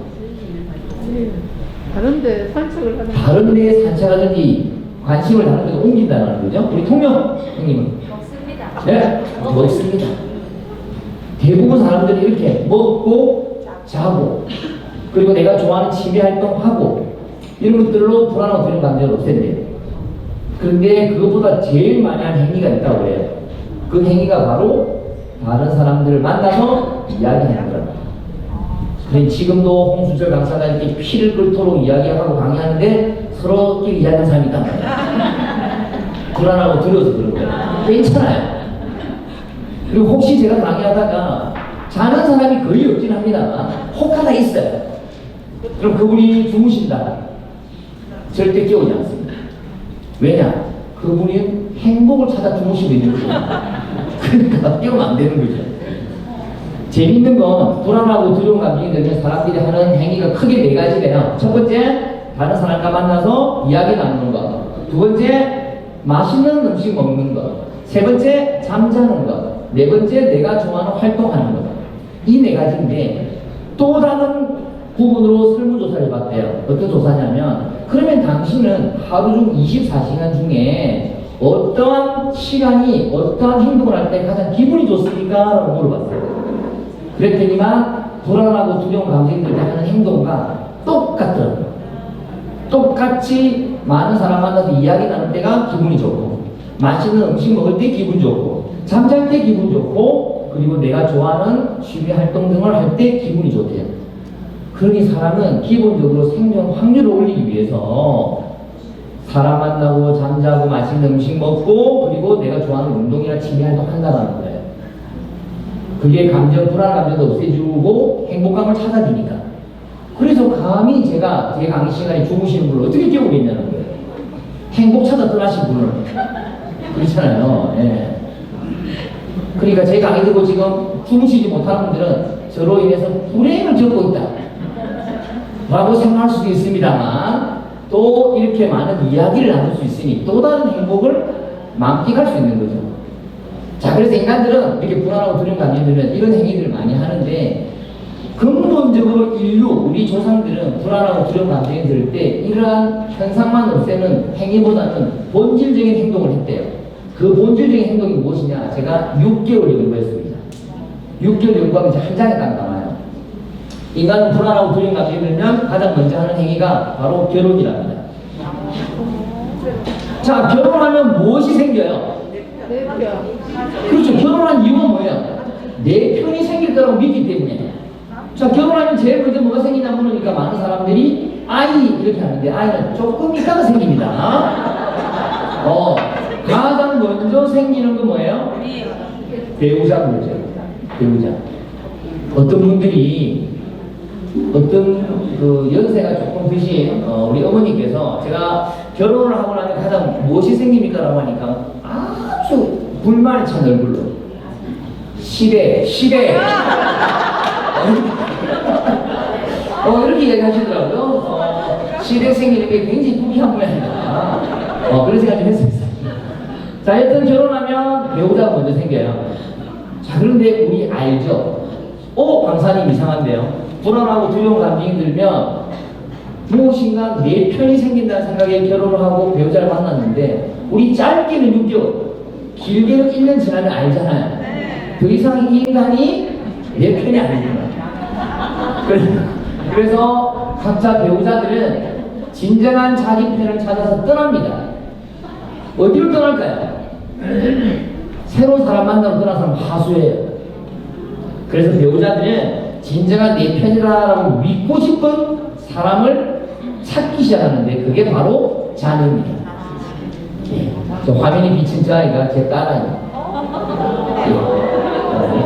다른데 산책을 하는 다른 데에 산책하든지 관심을 다른 데로 옮긴다는 거죠. 우리 통영 형님은 먹습니다. 네, 먹습니다. 대부분 사람들이 이렇게 먹고 자고 그리고 내가 좋아하는 취미 활동하고 이런 것들로 불안하고 두려운 감정을 없앤대요. 그런데 그것보다 제일 많이 하는 행위가 있다고 해요. 그 행위가 바로 다른 사람들을 만나서 이야기하는 거예요. 그래 지금도 홍수철 강사가 이렇게 피를 끓도록 이야기하고 강의하는데 서로끼리 이야기하는 사람이 있단 말이에요. 불안하고 두려워서 그런 거예요. 괜찮아요. 그리고 혹시 제가 강의하다가 자는 사람이 거의 없긴 합니다만 혹 하나 있어요. 그럼 그분이 주무신다. 절대 깨우지 않습니다. 왜냐? 그분이 행복을 찾아 주무시고 있는 거죠. 그러니까 깨우면 안 되는 거죠. 재밌는 건 불안하고 두려운 감정이 들면 사람들이 하는 행위가 크게 네 가지래요. 첫 번째, 다른 사람과 만나서 이야기 나누는 것. 두 번째, 맛있는 음식 먹는 것. 세 번째, 잠자는 것. 네 번째, 내가 좋아하는 활동하는 것. 이 네 가지인데 또 다른 부분으로 설문조사를 해봤대요. 어떤 조사냐면 그러면 당신은 하루 중 24시간 중에 어떠한 시간이 어떠한 행동을 할 때 가장 기분이 좋습니까? 라고 물어봤어요. 그랬더니만 불안하고 두려운 감정이 들 때 하는 행동과 똑같더라고요. 똑같이 많은 사람 만나서 이야기 나눌 때가 기분이 좋고 맛있는 음식 먹을 때 기분 좋고 잠잘 때 기분 좋고 그리고 내가 좋아하는 취미 활동 등을 할 때 기분이 좋대요. 그러니 사람은 기본적으로 생존 확률을 올리기 위해서 사람 만나고 잠자고 맛있는 음식 먹고 그리고 내가 좋아하는 운동이나 취미 활동 한다는 거예요. 그게 감정, 불안한 감정도 없애주고 행복감을 찾아주니까. 그래서 감히 제가 제 강의 시간에 주무시는 분을 어떻게 깨우겠냐는 거예요. 행복 찾아 떠나신 분을. 그렇잖아요. 예. 그러니까 제 강의 듣고 지금 주무시지 못하는 분들은 저로 인해서 불행을 겪고 있다 라고 생각할 수도 있습니다만 또 이렇게 많은 이야기를 나눌 수 있으니 또 다른 행복을 만끽할 수 있는 거죠. 자, 그래서 인간들은 이렇게 불안하고 두려운 감정이 들면 이런 행위들을 많이 하는데 근본적으로 인류, 우리 조상들은 불안하고 두려운 감정이 들 때 이러한 현상만 없애는 행위보다는 본질적인 행동을 했대요. 그 본질적인 행동이 무엇이냐? 제가 6개월 연구했습니다. 6개월 연구하면 이제 한 장에 딱 나와요. 인간은 불안하고 두려운 감정이 들면 가장 먼저 하는 행위가 바로 결혼이랍니다. 자, 결혼하면 무엇이 생겨요? 그렇죠. 결혼한 이유가 뭐예요? 내 편이 생길 거라고 믿기 때문에. 자, 결혼하면 제일 먼저 뭐가 생기냐 물으니까 많은 사람들이 아이 이렇게 하는데 아이는 조금 있다가 생깁니다. 가장 먼저 생기는 건 뭐예요? 배우자 문제. 배우자. 어떤 분들이 어떤 그 연세가 조금 드신 우리 어머니께서 제가 결혼을 하고 나면 가장 무엇이 생깁니까? 라고 하니까 아주 불만이 찬 얼굴로 시대 이렇게 얘기하시더라고요. 시대 생기는 게 굉장히 불쾌한 모양이다. 그런 생각 좀 했었어요. 자, 여튼 결혼하면 배우자가 먼저 생겨요. 자, 그런데 우리 알죠? 강사님 이상한데요. 불안하고 두려운 감정이 들면 무엇인가 내 편이 생긴다는 생각에 결혼을 하고 배우자를 만났는데 우리 짧게는 6개월, 길게는 1년 지나면 알잖아요. 더 이상 이 인간이 내 편이 아니구나. 그래서 각자 배우자들은 진정한 자기 편을 찾아서 떠납니다. 어디로 떠날까요? 새로운 사람 만나러 떠난 사람 하수예요. 그래서 배우자들은 진정한 내 편이라고 믿고 싶은 사람을 찾기 시작하는데 그게 바로 자녀입니다. 저 화면에 비친 저 아이가 제 딸아이예요.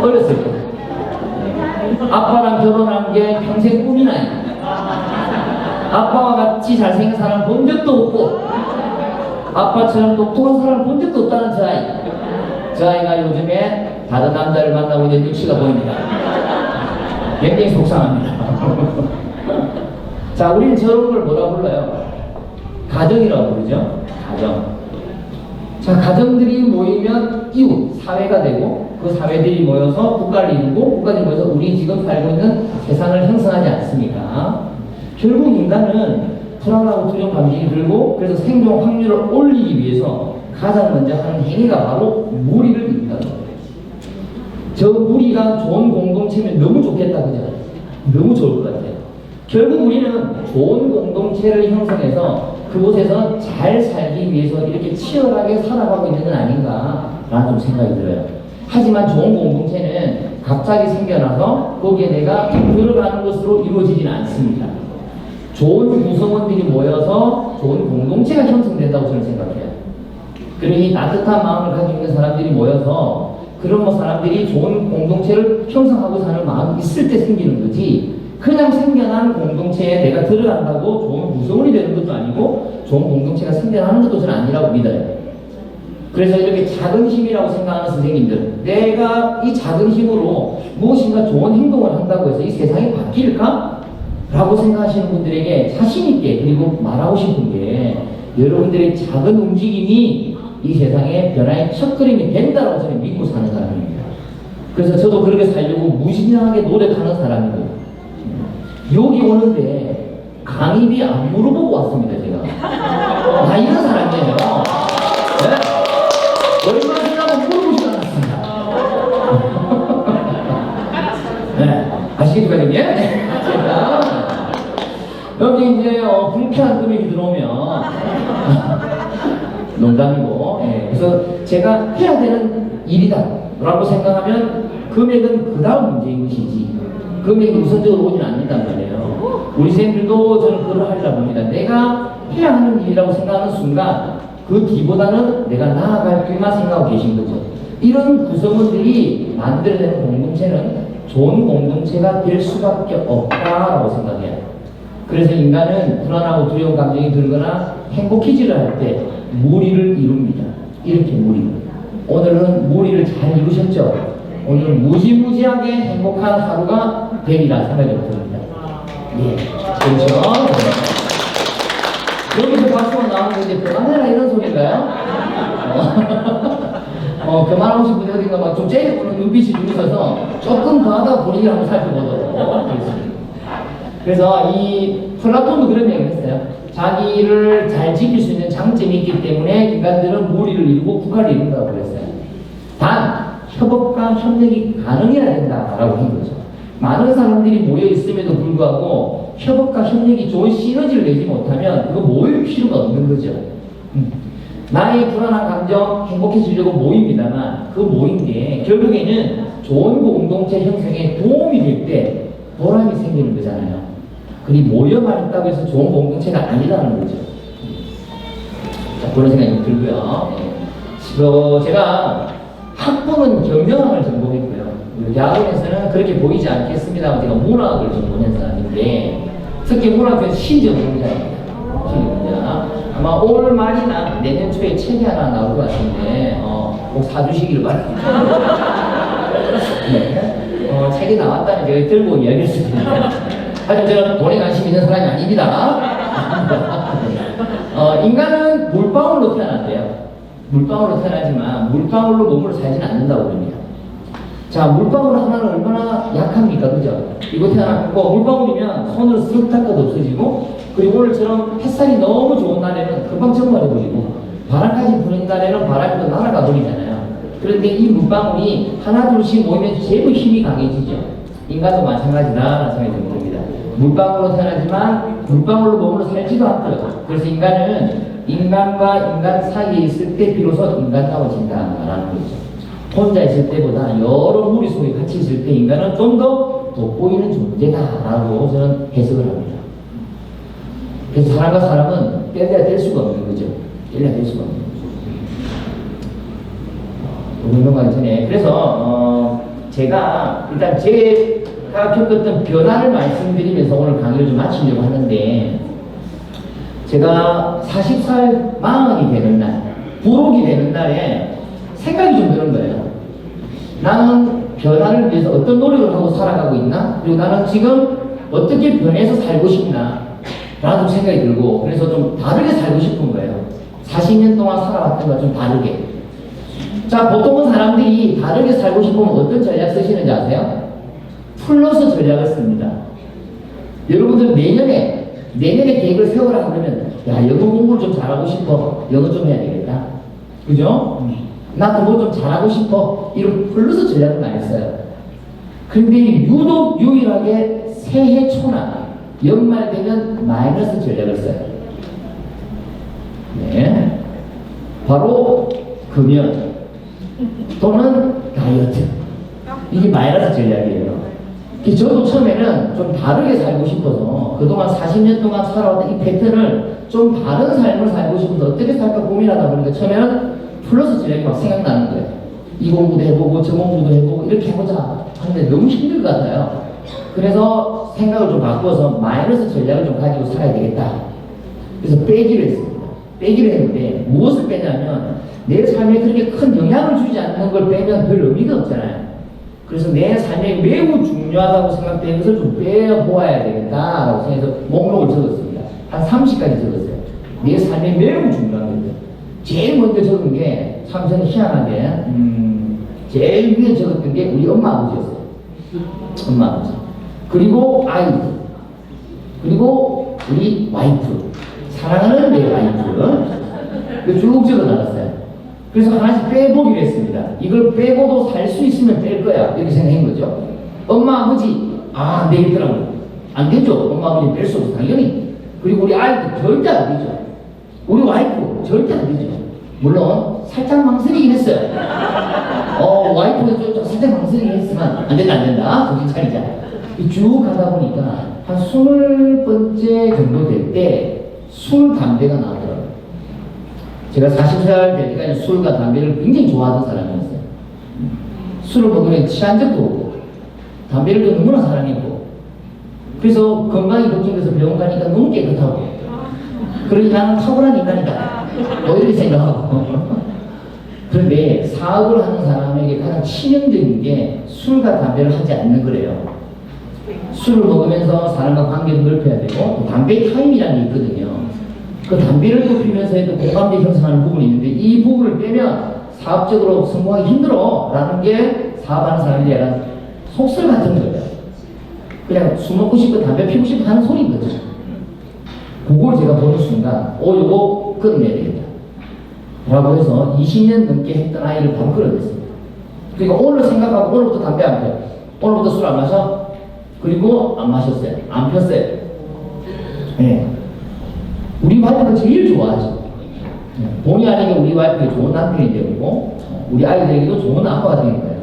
어렸을 때 아빠랑 결혼한 게 평생 꿈이 나요. 아빠와 같이 잘생긴 사람 본 적도 없고 아빠처럼 똑똑한 사람 본 적도 없다는 저 아이. 저 아이가 요즘에 다른 남자를 만나고 있는 눈치가 보입니다. 굉장히 속상합니다. 자, 우리는 저런 걸 뭐라 불러요? 가정이라고 부르죠. 가정. 자, 가정들이 모이면 이웃, 사회가 되고 그 사회들이 모여서 국가를 이루고 국가들이 모여서 우리 지금 살고 있는 세상을 형성하지 않습니까? 결국 인간은 불안하고 두려운 감정이 들고 그래서 생존 확률을 올리기 위해서 가장 먼저 하는 행위가 바로 무리를 이룬다는 거예요. 저 무리가 좋은 공동체면 너무 좋겠다, 그죠? 너무 좋을 것 같아요. 결국 우리는 좋은 공동체를 형성해서 그곳에서 잘 살기 위해서 이렇게 치열하게 살아가고 있는 건 아닌가라는 좀 생각이 들어요. 하지만 좋은 공동체는 갑자기 생겨나서 거기에 내가 들어가는 것으로 이루어지지는 않습니다. 좋은 구성원들이 모여서 좋은 공동체가 형성된다고 저는 생각해요. 그러니 따뜻한 마음을 가지고 있는 사람들이 모여서 그런 사람들이 좋은 공동체를 형성하고 사는 마음이 있을 때 생기는 거지 그냥 생겨난 공동체에 내가 들어간다고 좋은 구성원이 되는 것도 아니고 좋은 공동체가 생겨나는 것도 저는 아니라고 믿어요. 그래서 이렇게 작은 힘이라고 생각하는 선생님들 내가 이 작은 힘으로 무엇인가 좋은 행동을 한다고 해서 이 세상이 바뀔까? 라고 생각하시는 분들에게 자신있게 그리고 말하고 싶은 게 여러분들의 작은 움직임이 이 세상의 변화의 첫걸음이 된다고 저는 믿고 사는 사람입니다. 그래서 저도 그렇게 살려고 무진하게 노력하는 사람이고 여기 오는데 강의비 안 물어보고 왔습니다. 제가 다 이런 사람이에요. 네? 얼마 주냐고 물어보지 않았습니다. 네, 아시겠죠, 선생님? 네. 여기 이제 불쾌한 금액이 들어오면 농담이고, 그래서 제가 해야 되는 일이다 라고 생각하면 금액은 그 다음 문제인 것이지 금액이 우선적으로 오지는 않는단 말이에요. 우리 선생님들도 저는 그걸 하리라 봅니다. 내가 해야 하는 일이라고 생각하는 순간 그 뒤보다는 내가 나아갈 길만 생각하고 계신 거죠. 이런 구성원들이 만들어내는 공동체는 좋은 공동체가 될 수밖에 없다라고 생각해요. 그래서 인간은 불안하고 두려운 감정이 들거나 행복해지려 할 때 무리를 이룹니다. 이렇게 무리를. 오늘은 무리를 잘 이루셨죠? 오늘 무지무지하게 행복한 하루가 되리라 생각이 듭니다. 예, 그렇죠? 여기서 박수가 나오는 게 그만해라 이런 소리인가요? 그만하고 싶은 데 어딘가 막 좀 째려보는 눈빛이 주셔서 조금 더 하다 분위기를 한번 살펴보도록 하겠습니다. 그래서 이 플라톤도 그런 얘기를 했어요. 자기를 잘 지킬 수 있는 장점이 있기 때문에 인간들은 무리를 이루고 국가를 이룬다고 그랬어요. 단 협업과 협력이 가능해야 된다라고 한 거죠. 많은 사람들이 모여 있음에도 불구하고 협업과 협력이 좋은 시너지를 내지 못하면 그거 모일 필요가 없는 거죠. 나의 불안한 감정 행복해지려고 모입니다만 그 모인 게 결국에는 좋은 공동체 형성에 도움이 될 때 보람이 생기는 거잖아요. 그리 모여만 있다고 해서 좋은 공동체가 아니라는 거죠. 자, 그런 생각이 들고요. 제가 학부는 경영학을 전공했고요. 대학원에서는 그렇게 보이지 않겠습니다만 제가 문학을 전공한 사람인데 특히 문학에서 시전문자입니다. 시전문자. 아마 올 말이나 내년 초에 책이 하나 나올 것 같은데 꼭 사주시길 바랍니다. 네. 책이 나왔다는 제가 들고 이야기했습니다. 하지만 저는 돈에 관심 있는 사람이 아닙니다. 인간은 물방울로 태어난대요. 물방울로 태어나지만 물방울로 몸으로 살지는 않는다고 그럽니다. 자, 물방울 하나는 얼마나 약합니까? 그죠? 이거 태어났고 물방울이면 손으로 쓱 닦아도 없어지고 그리고 오늘처럼 햇살이 너무 좋은 날에는 금방 적말해버리고 바람까지 부는 날에는 바람이 또 날아가 버리잖아요. 그런데 이 물방울이 하나 둘씩 모이면 제일 힘이 강해지죠. 인간도 마찬가지다라는 생각이 듭니다. 물방울로 태어나지만 물방울로 몸으로 살지도 않고요. 그래서 인간은 인간과 인간 사이에 있을 때 비로소 인간다워진다라는 거죠. 혼자 있을 때보다 여러 무리 속에 같이 있을 때 인간은 좀 더 돋보이는 존재다라고 저는 해석을 합니다. 그래서 사람과 사람은 떼려야 뗄 수가 없는 거죠. 떼려야 뗄 수가 없는 거죠. 운동하기 전에 그래서 제가 일단 제가 겪었던 변화를 말씀드리면서 오늘 강의를 좀 마치려고 하는데 제가 40살 망이 되는 날, 부록이 되는 날에 생각이 좀 드는 거예요. 나는 변화를 위해서 어떤 노력을 하고 살아가고 있나? 그리고 나는 지금 어떻게 변해서 살고 싶나? 라는 생각이 들고 그래서 좀 다르게 살고 싶은 거예요. 40년 동안 살아왔던 것과 좀 다르게. 자, 보통은 사람들이 다르게 살고 싶으면 어떤 전략 쓰시는지 아세요? 플러스 전략을 씁니다. 여러분들 내년에 계획을 세우라 그러면, 야, 영어 공부를 좀 잘하고 싶어. 영어 좀 해야 되겠다. 그죠? 나 그거 좀 잘하고 싶어. 이런 플러스 전략을 많이 써요. 근데 유독 유일하게 새해 초나 연말 되면 마이너스 전략을 써요. 네. 바로 금연 또는 다이어트. 이게 마이너스 전략이에요. 저도 처음에는 좀 다르게 살고 싶어서 그동안 40년 동안 살아왔던 이 패턴을 좀 다른 삶을 살고 싶어서 어떻게 살까 고민하다 보니까 처음에는 플러스 전략이 막 생각나는 거예요. 이 공부도 해보고 저 공부도 해보고 이렇게 해보자 하는데 너무 힘들 것 같아요. 그래서 생각을 좀 바꿔서 마이너스 전략을 좀 가지고 살아야 되겠다. 그래서 빼기를 했습니다. 빼기를 했는데 무엇을 빼냐면 내 삶에 그렇게 큰 영향을 주지 않는 걸 빼면 별 의미가 없잖아요. 그래서 내 삶에 매우 중요하다고 생각되는 것을 좀 빼보아야 되겠다라고 생각해서 목록을 적었습니다. 한 30가지 적었어요. 내 삶에 매우 중요한 것들. 제일 먼저 적은 게 참 저는 희한하게 제일 위에 적었던 게 우리 엄마 아버지였어요. 엄마 아버지. 그리고 아이들. 그리고 우리 와이프. 사랑하는 내 와이프. 쭉 적어놨어요. 그래서 하나씩 빼보기로 했습니다. 이걸 빼고도 살 수 있으면 뺄 거야. 이렇게 생각한 거죠. 엄마, 아버지, 안 되겠더라고요. 안 되죠. 엄마, 아버지 뺄 수 없어. 당연히. 그리고 우리 아이들 절대 안 되죠. 우리 와이프 절대 안 되죠. 물론, 살짝 망설이긴 했어요. 와이프가 좀 살짝 망설이긴 했지만, 안 된다. 정신 차리자. 쭉 가다 보니까, 한 20번째 정도 될 때, 술, 담배가 나오더라고요. 제가 40살 될 때까지 술과 담배를 굉장히 좋아하던 사람이었어요. 술을 먹으면 취한 적도 없고, 담배를 또 너무나 사랑했고, 그래서 건강이 걱정돼서 병원 가니까 너무 깨끗하고, 그러니 나는 탁월한 인간이다. 이렇게 생각하고. 그런데 사업을 하는 사람에게 가장 치명적인 게 술과 담배를 하지 않는 거래요. 술을 먹으면서 사람과 관계를 넓혀야 되고, 담배 타임이라는 게 있거든요. 그 담배를 피우면서 해도 공감대 형성하는 부분이 있는데 이 부분을 빼면 사업적으로 성공하기 힘들어 라는 게 사업하는 사람들이 약간 속설 같은 거예요. 그냥 술 먹고 싶고 담배 피우고 싶고 하는 소리인 거죠. 그걸 제가 보는 순간 요거 끊어내야 되겠다 라고 해서 20년 넘게 했던 아이를 바로 끌어냈습니다. 그러니까 오늘 생각하고 오늘부터 담배 안 펴요. 오늘부터 술 안 마셔? 그리고 안 마셨어요. 안 폈어요. 네. 우리 와이프가 제일 좋아하죠. 본의 아니게 우리 와이프가 좋은 남편이 되고 우리 아이들에게도 좋은 아빠가 되는 거예요.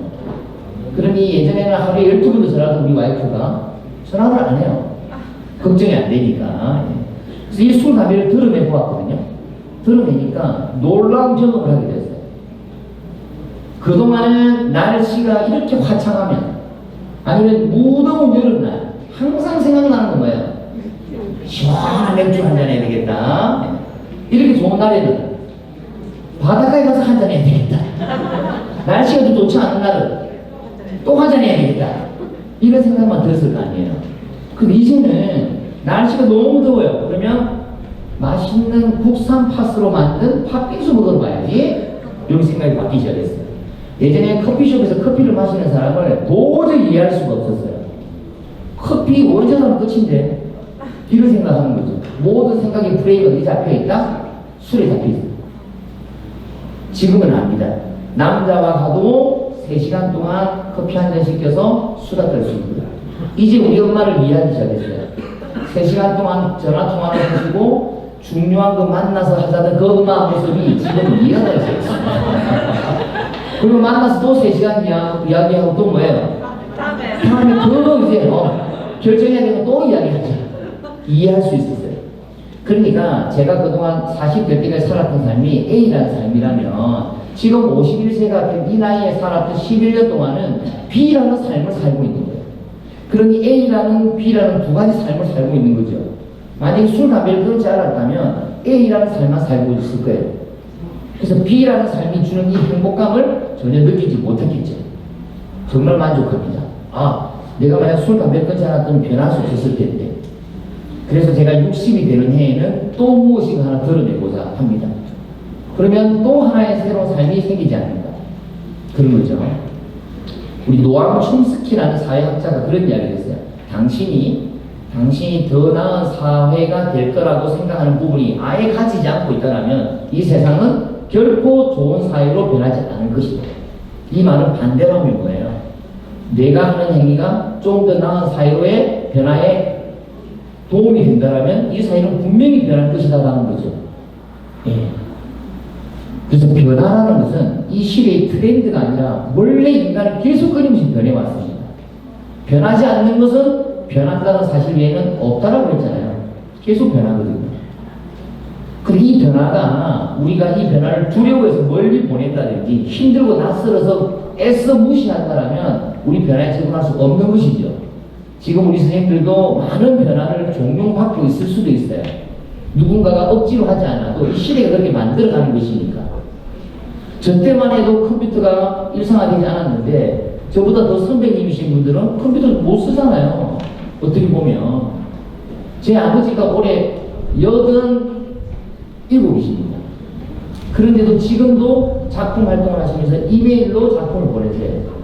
그러니 예전에는 하루에 12번도 전화도 우리 와이프가 전화를 안 해요. 걱정이 안 되니까. 그래서 이 술, 담배를 드러내 보았거든요. 드러내니까 놀라운 경험을 하게 됐어요. 그동안은 날씨가 이렇게 화창하면 아니면 무더운 여름날 항상 생각나는 거예요. 시원한 맥주 한잔 해야 되겠다. 이렇게 좋은 날에는 바닷가에 가서 한잔 해야 되겠다. 날씨가 좀 좋지 않은 날은 또 한잔 해야 되겠다. 이런 생각만 들었을 거 아니에요. 근데 이제는 날씨가 너무 더워요. 그러면 맛있는 국산 팥으로 만든 팥빙수 먹으러 가야지. 이런 생각이 바뀌기 시작했어요. 예전에 커피숍에서 커피를 마시는 사람을 도저히 이해할 수가 없었어요. 커피 원샷 하면 끝인데 이런 생각하는 거죠. 모든 생각의 프레임이 어디 잡혀있다? 술에 잡혀있어요. 지금은 압니다. 남자와 가도 3시간 동안 커피 한 잔 시켜서 수다 떨 수 있고요. 이제 우리 엄마를 이해하기 시작했어요. 3시간 동안 전화통화를 하시고 중요한 거 만나서 하자던 그 엄마 모습이 지금 이해가 되고 있습니다. 그리고 만나서 또 3시간 이야기하고 또 뭐예요? 다음에 또 이제 결정해야 되면 또 이야기하죠. 이해할 수 있었어요. 그러니까 제가 그동안 40대 때까지 살았던 삶이 A라는 삶이라면 지금 51세가 된 이 나이에 살았던 11년 동안은 B라는 삶을 살고 있는 거예요. 그러니 A라는 B라는 두 가지 삶을 살고 있는 거죠. 만약에 술, 담배를 끊지 않았다면 A라는 삶만 살고 있을 거예요. 그래서 B라는 삶이 주는 이 행복감을 전혀 느끼지 못했겠죠. 정말 만족합니다. 내가 만약 술, 담배를 끊지 않았다면 변할 수 없었을 텐데. 그래서 제가 60이 되는 해에는 또 무엇인가 하나 드러내고자 합니다. 그러면 또 하나의 새로운 삶이 생기지 않는가. 그런 거죠. 우리 노암 촘스키라는 사회학자가 그런 이야기를 했어요. 당신이 더 나은 사회가 될 거라고 생각하는 부분이 아예 가지지 않고 있다면 이 세상은 결코 좋은 사회로 변하지 않을 것이다. 이 말은 반대로 하는 거예요. 내가 하는 행위가 좀 더 나은 사회로의 변화에 도움이 된다면 이 사회는 분명히 변할 것이다라는 거죠. 예. 그래서 변화라는 것은 이 시대의 트렌드가 아니라 원래 인간은 계속 끊임없이 변해왔습니다. 변하지 않는 것은 변한다는 사실 외에는 없다라고 했잖아요. 계속 변하거든요. 근데 이 변화가 우리가 이 변화를 두려워해서 멀리 보낸다든지 힘들고 낯설어서 애써 무시한다면 우리 변화에 적응할 수 없는 것이죠. 지금 우리 선생님들도 많은 변화를 종종 받고 있을 수도 있어요. 누군가가 억지로 하지 않아도 이 시대가 그렇게 만들어가는 것이니까. 저 때만 해도 컴퓨터가 일상화되지 않았는데 저보다 더 선배님이신 분들은 컴퓨터를 못 쓰잖아요. 어떻게 보면 제 아버지가 올해 87이십니다. 그런데도 지금도 작품 활동을 하시면서 이메일로 작품을 보내세요.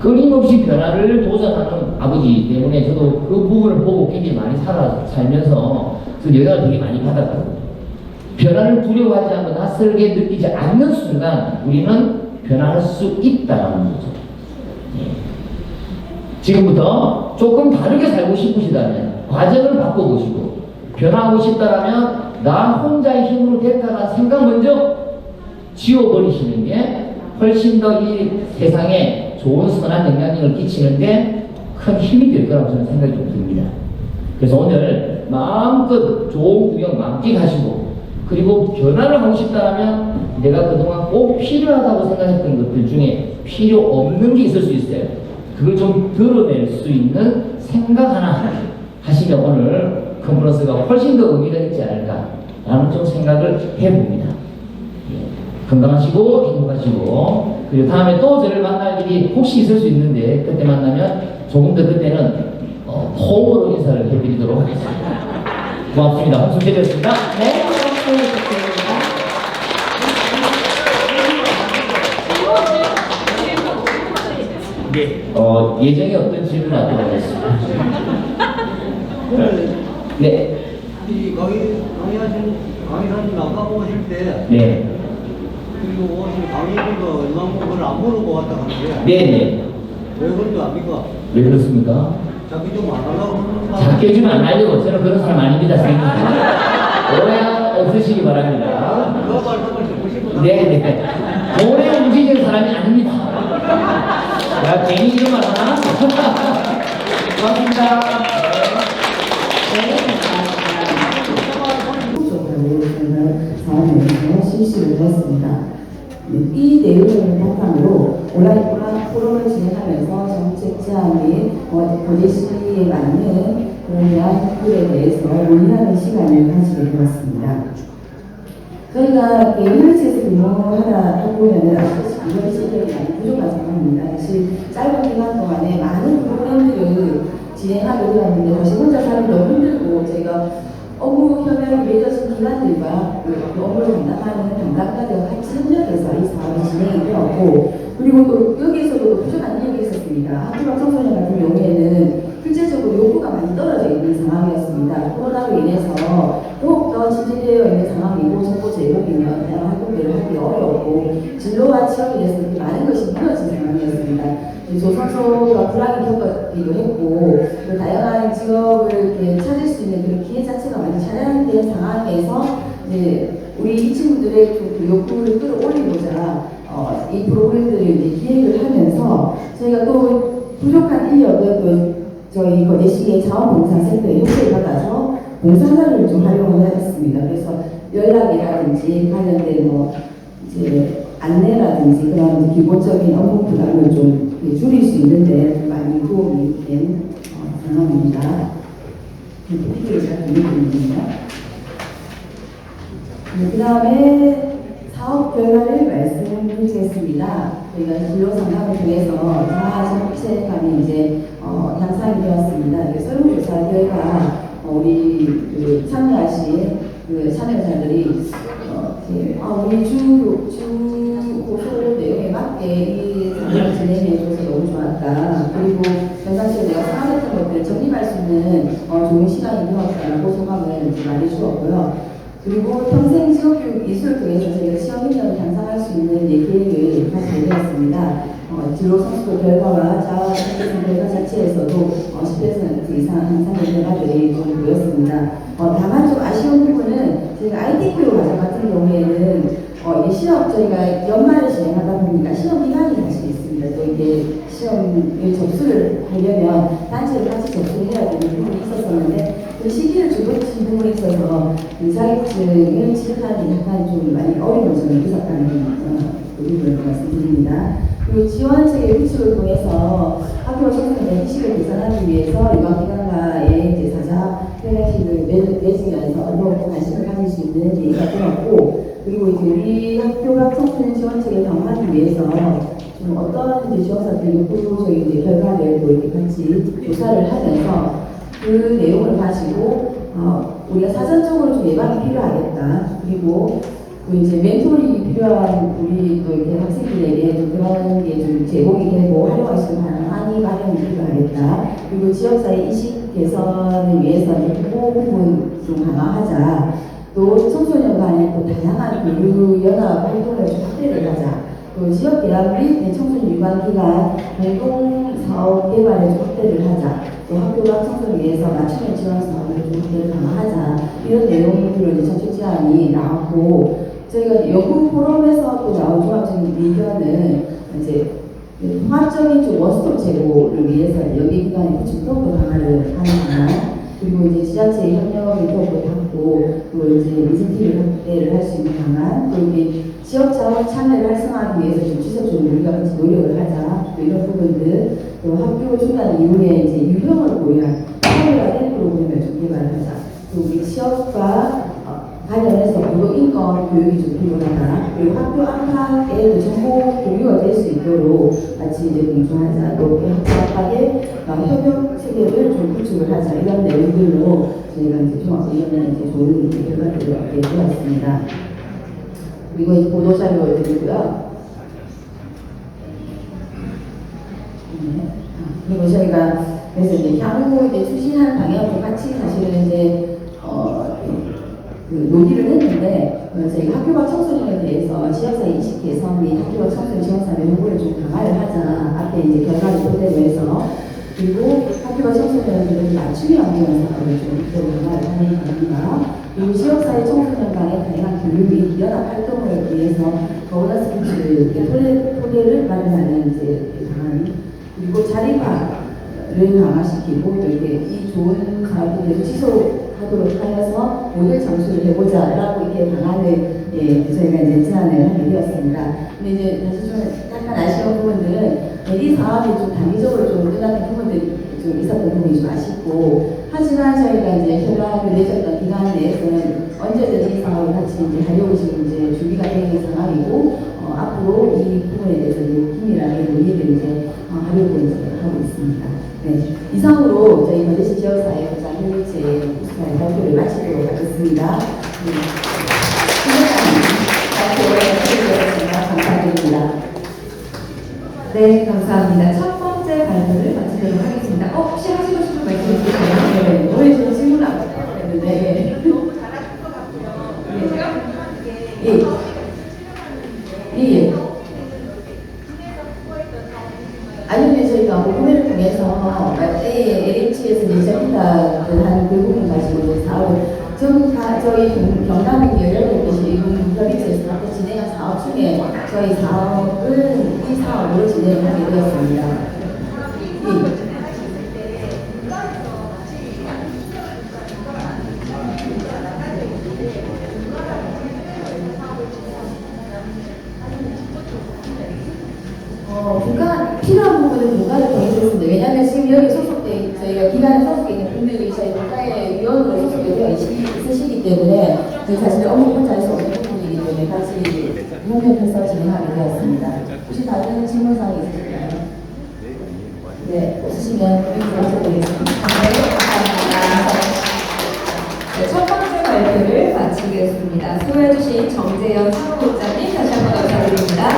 끊임없이 변화를 도전하는 아버지 때문에 저도 그 부분을 보고 굉장히 많이 살면서 그 영향을 되게 많이 받았거든요. 변화를 두려워하지 않고 낯설게 느끼지 않는 순간 우리는 변화할 수 있다는 거죠. 지금부터 조금 다르게 살고 싶으시다면 과정을 바꿔보시고 변화하고 싶다면 나 혼자의 힘으로 됐다라는 생각 먼저 지워버리시는 게 훨씬 더 이 세상에 좋은 선한 영향력을 끼치는데 큰 힘이 될 거라고 저는 생각이 좀 듭니다. 그래서 오늘 마음껏 좋은 구경 만끽하시고 그리고 변화를 하고 싶다면 내가 그동안 꼭 필요하다고 생각했던 것들 중에 필요 없는 게 있을 수 있어요. 그걸 좀 드러낼 수 있는 생각 하나 하시면 오늘 컨퍼런스가 훨씬 더 의미가 있지 않을까라는 좀 생각을 해봅니다. 건강하시고 행복하시고 그리고 다음에 또 저를 만날 일이 혹시 있을 수 있는데 그때 만나면 조금 더 그때는 폼으로 인사를 해드리도록 하겠습니다. 고맙습니다. 홍순태였습니다. 네. 네. 예정에 어떤 질문 하도록 하겠습니다. 네. 이 강의사님 아까 오실 때 네. 그리고 오신 강의분도 얼마나 그걸 안 물어보고 왔다 하는데 네네. 왜 그런지 압니까? 왜 그렇습니까? 자기 좀 안 하려고 작게 주면 안 하려고 저는 그런 사람 아닙니다. 선생님. 오해가 없으시기 바랍니다. 그 말씀을 듣고 싶어서 네네. 오해 움직이는 사람이 아닙니다. 야, 괜히 이런 말 하나? 고맙습니다. 사업에서 실시를 했습니다. 이 내용을 바탕으로 온라인 포럼을 진행하면서 정책 제안 및 고대 시기에 맞는 그런 대안들에 대해서 논의하는 시간을 가지게 되었습니다. 저희가 universi에서 근무하다 보면은 아시다시피 이런 시간이 많이 부족한 상황입니다. 사실 짧은 기간 동안에 많은 프로그램들을 진행하려고 하는데 사실 혼자 사는 너무 힘들고 제가 업무 협약이 맺어진 기관들과 그 업무를 담당하는 담당자들과 같이 협력해서 이 사업이 진행이 되었고 그리고 또 여기에서도 부족한 인력이 있었습니다. 학교와 청소년 같은 경우에는 실질적으로 요구가 많이 떨어져 있는 상황이었습니다. 코로나로 인해서 더욱더 진지되어 있는 상황이고 정보 제공이나 다양한 활동들을 하기 어렵고 진로와 취업에 대해서 그렇게 많은 것이 무너진 상황이었습니다. 조선소가 불황이 겪었기도 했고 또 다양한 직업을 이렇게 찾을 수 있는 그런 기회 자체가 많이 차단된 상황에서 이제 우리 이 친구들의 그 욕구를 끌어올리고자 이 프로그램들을 이제 기획을 하면서 저희가 또 부족한 인력을 또 저희 거제시의 자원봉사센터에 협조를 받아서 봉사자를 좀 활용을 했습니다. 그래서 연락이라든지 관련된 뭐 이제 안내라든지 그런 기본적인 업무 부담을 좀 줄일 수 있는데 많이 도움이 된 상황입니다. 피드를 잘 드리겠습니다. 그 다음에 사업 결과를 말씀드리겠습니다. 저희가 진로 상담을 통해서 자아 정책감이 이제 향상이 되었습니다. 설문조사 결과 우리 그 참여하신 그 참여자들이 우리 주 고소 내용에 맞게 이 작업을 진행해줘서 너무 좋았다. 그리고 평상시에 내가 생각했던 것들 정립할 수 있는 좋은 시간이 되었다라고 소감을 많이 주었고요. 그리고 평생 직업교육 이수를 통해서 저희가 시험 인력을 향상할 수 있는 계획을 하게 되었습니다. 진로 선수 결과와 자원 결과 자체에서도 10% 이상 향상된 결과들이 좀 보였습니다. 다만 좀 아쉬운 부분은 저희가 IT 교육 과정 같은 경우에는 이게 시험 저희가 연말에 진행하다 보니까 시험 기간이 사실 있습니다. 또 이게 시험에 접수를 하려면 단체를 같이 접수를 해야 되는 부분이 있었었는데 그 시기를 좁혀진 부분에 있어서 그 자격증을 취득하는 데 약간 좀 많이 어려운 점이 있었다는 부분을 말씀드립니다. 그리고 지원책의 구축을 통해서 학교 청소년의 희식을 개선하기 위해서 유아기관과의 이제 사자 협약식을 맺으면서 더욱 관심을 가질 수 있는 얘기가 되었고, 그리고 이제 우리 학교가 청소년 지원책을 강화하기 위해서 좀 어떤 이제 지원사들 요구적인 이제 결과를 또 이렇게 같이 조사를 하면서 그 내용을 가지고 우리가 사전적으로 좀 예방이 필요하겠다. 그리고 또 이제 멘토링이 필요한 우리 또 이렇게 학생들에게 좀 그런 게 좀 제공이 되고 활용할 수 있는 항의 마련이 필요하겠다. 그리고 지역사회 인식 개선을 위해서 그 부분 좀 강화하자. 또 청소년 간의 또 다양한 교류 연합 활동을 좀 확대를 하자. 또 지역 대학 및 청소년 유관기관 활동 사업 개발을 좀 확대를 하자. 또 학교가 청소를 위해서 맞춤형 지원 사업을 좀 확대를 강화하자. 이런 내용들로 이제 정책 제안이 나왔고, 저희가 연구 포럼에서 또 나온 종합적인 의견은 이제 통합적인 좀 원스톱 제고를 위해서 여기 기관의 구축 프로그램 강화를 하는 방안, 그리고 이제 지자체 협력을 더욱더 받고 또 이제 인센티브 확대를 할 수 있는 방안, 또 이게 지역 자원 참여를 활성화하기 위해서 좀 지속적으로 우리가 같이 노력을 하자. 또 이런 부분들, 또 학교 중단 이후에 이제 유형을 고려한 사회화된 프로그램을 좀 개발하자. 또 우리 취업과 관련해서 고도 인권 교육이 좀 필요하다. 그리고 학교 안팎에 정보 공유가 될 수 있도록 같이 이제 공조하자. 또 학교 안팎의 협력 체계를 좀 구축을 하자. 이런 내용들로 저희가 이제 종합위원회 이제 좋은 결과들을 얻게 되었습니다. 그리고 이제 보도 자료를 드리고요. 그리고 저희가 그래서 이제 향후 이제 추진하는 방향도 같이 사실은 이제 그 논의를 했는데, 저희가 학교가 청소년에 대해서 지역사회 인식 개선 및 학교가 청소년 지원사회 홍보를 좀 강화를 하자. 앞에 이제 결과를 토대로 해서. 그리고 학교가 청소년들은 맞춤형 지원 사업을 좀 강화를 하는 겁니다. 그리고 지역사회 청소년 간의 다양한 교류 및 연합 활동을 위해서 거버넌스 구축을 토대를 마련하는 이제 방안. 그리고 자립화를 강화시키고 또 이렇게 이 좋은 사업을 지속하도록 하여서 모델 장수를 해보자라고 이렇게 방안을 저희가 이제 제안을 하게 되었습니다. 근데 이제 사실 좀 약간 아쉬운 부분들은 이 사업이 좀 단기적으로 좀 끝나는 부분들이 좀 있었던 부분이 좀 아쉽고, 하지만 저희가 이제 협약을 맺었던 기간 내에서는 언제든 이 사업을 같이 이제 하려고 지금 이제 준비가 되어 있는 상황이고, 앞으로 이 부분에 대해서 긴밀하게 논의를 이제 하려고 이제 하고 있습니다. 네, 이상으로 저희 건대시 지역사회 보장 협의체 우수사회 발표를 마치도록 하겠습니다. 감사드립니다. 네, 감사합니다. 첫 번째 발표를 마치도록 하겠습니다. 혹시 하시고 싶은 말씀 있으세요? 네, 오늘 좀 질문 안 했는데 너무 잘하실 것 같아요. 예. 아니면 저희가 공매를 통해서 LH에서 시작했다 한 그 부분 가지고 이제 사업을 저희 경남의 18개시 협의체에서 함께 진행한 사업 중에 저희 사업은 이 사업으로 진행하게 되었습니다. 예. 필요한 부분은 분가를 더해주셨습니다. 왜냐하면 지금 여기 소속돼, 저희가 기관에 소속돼 있는 분들이 저희 분가의 위원으로 소속되어 있으시기 때문에 저희 사실 업무 혼자 할 수 없는 부분이기 때문에 같이 협력해서 진행하게 되었습니다. 혹시 다른 질문사항이 있으실까요? 네, 없으시면 여기서 드리겠습니다. 네, 감사합니다. 네, 첫 번째 발표를 마치도록 마치겠습니다. 수고해주신 정재현 사무국장님 다시 한번 감사드립니다.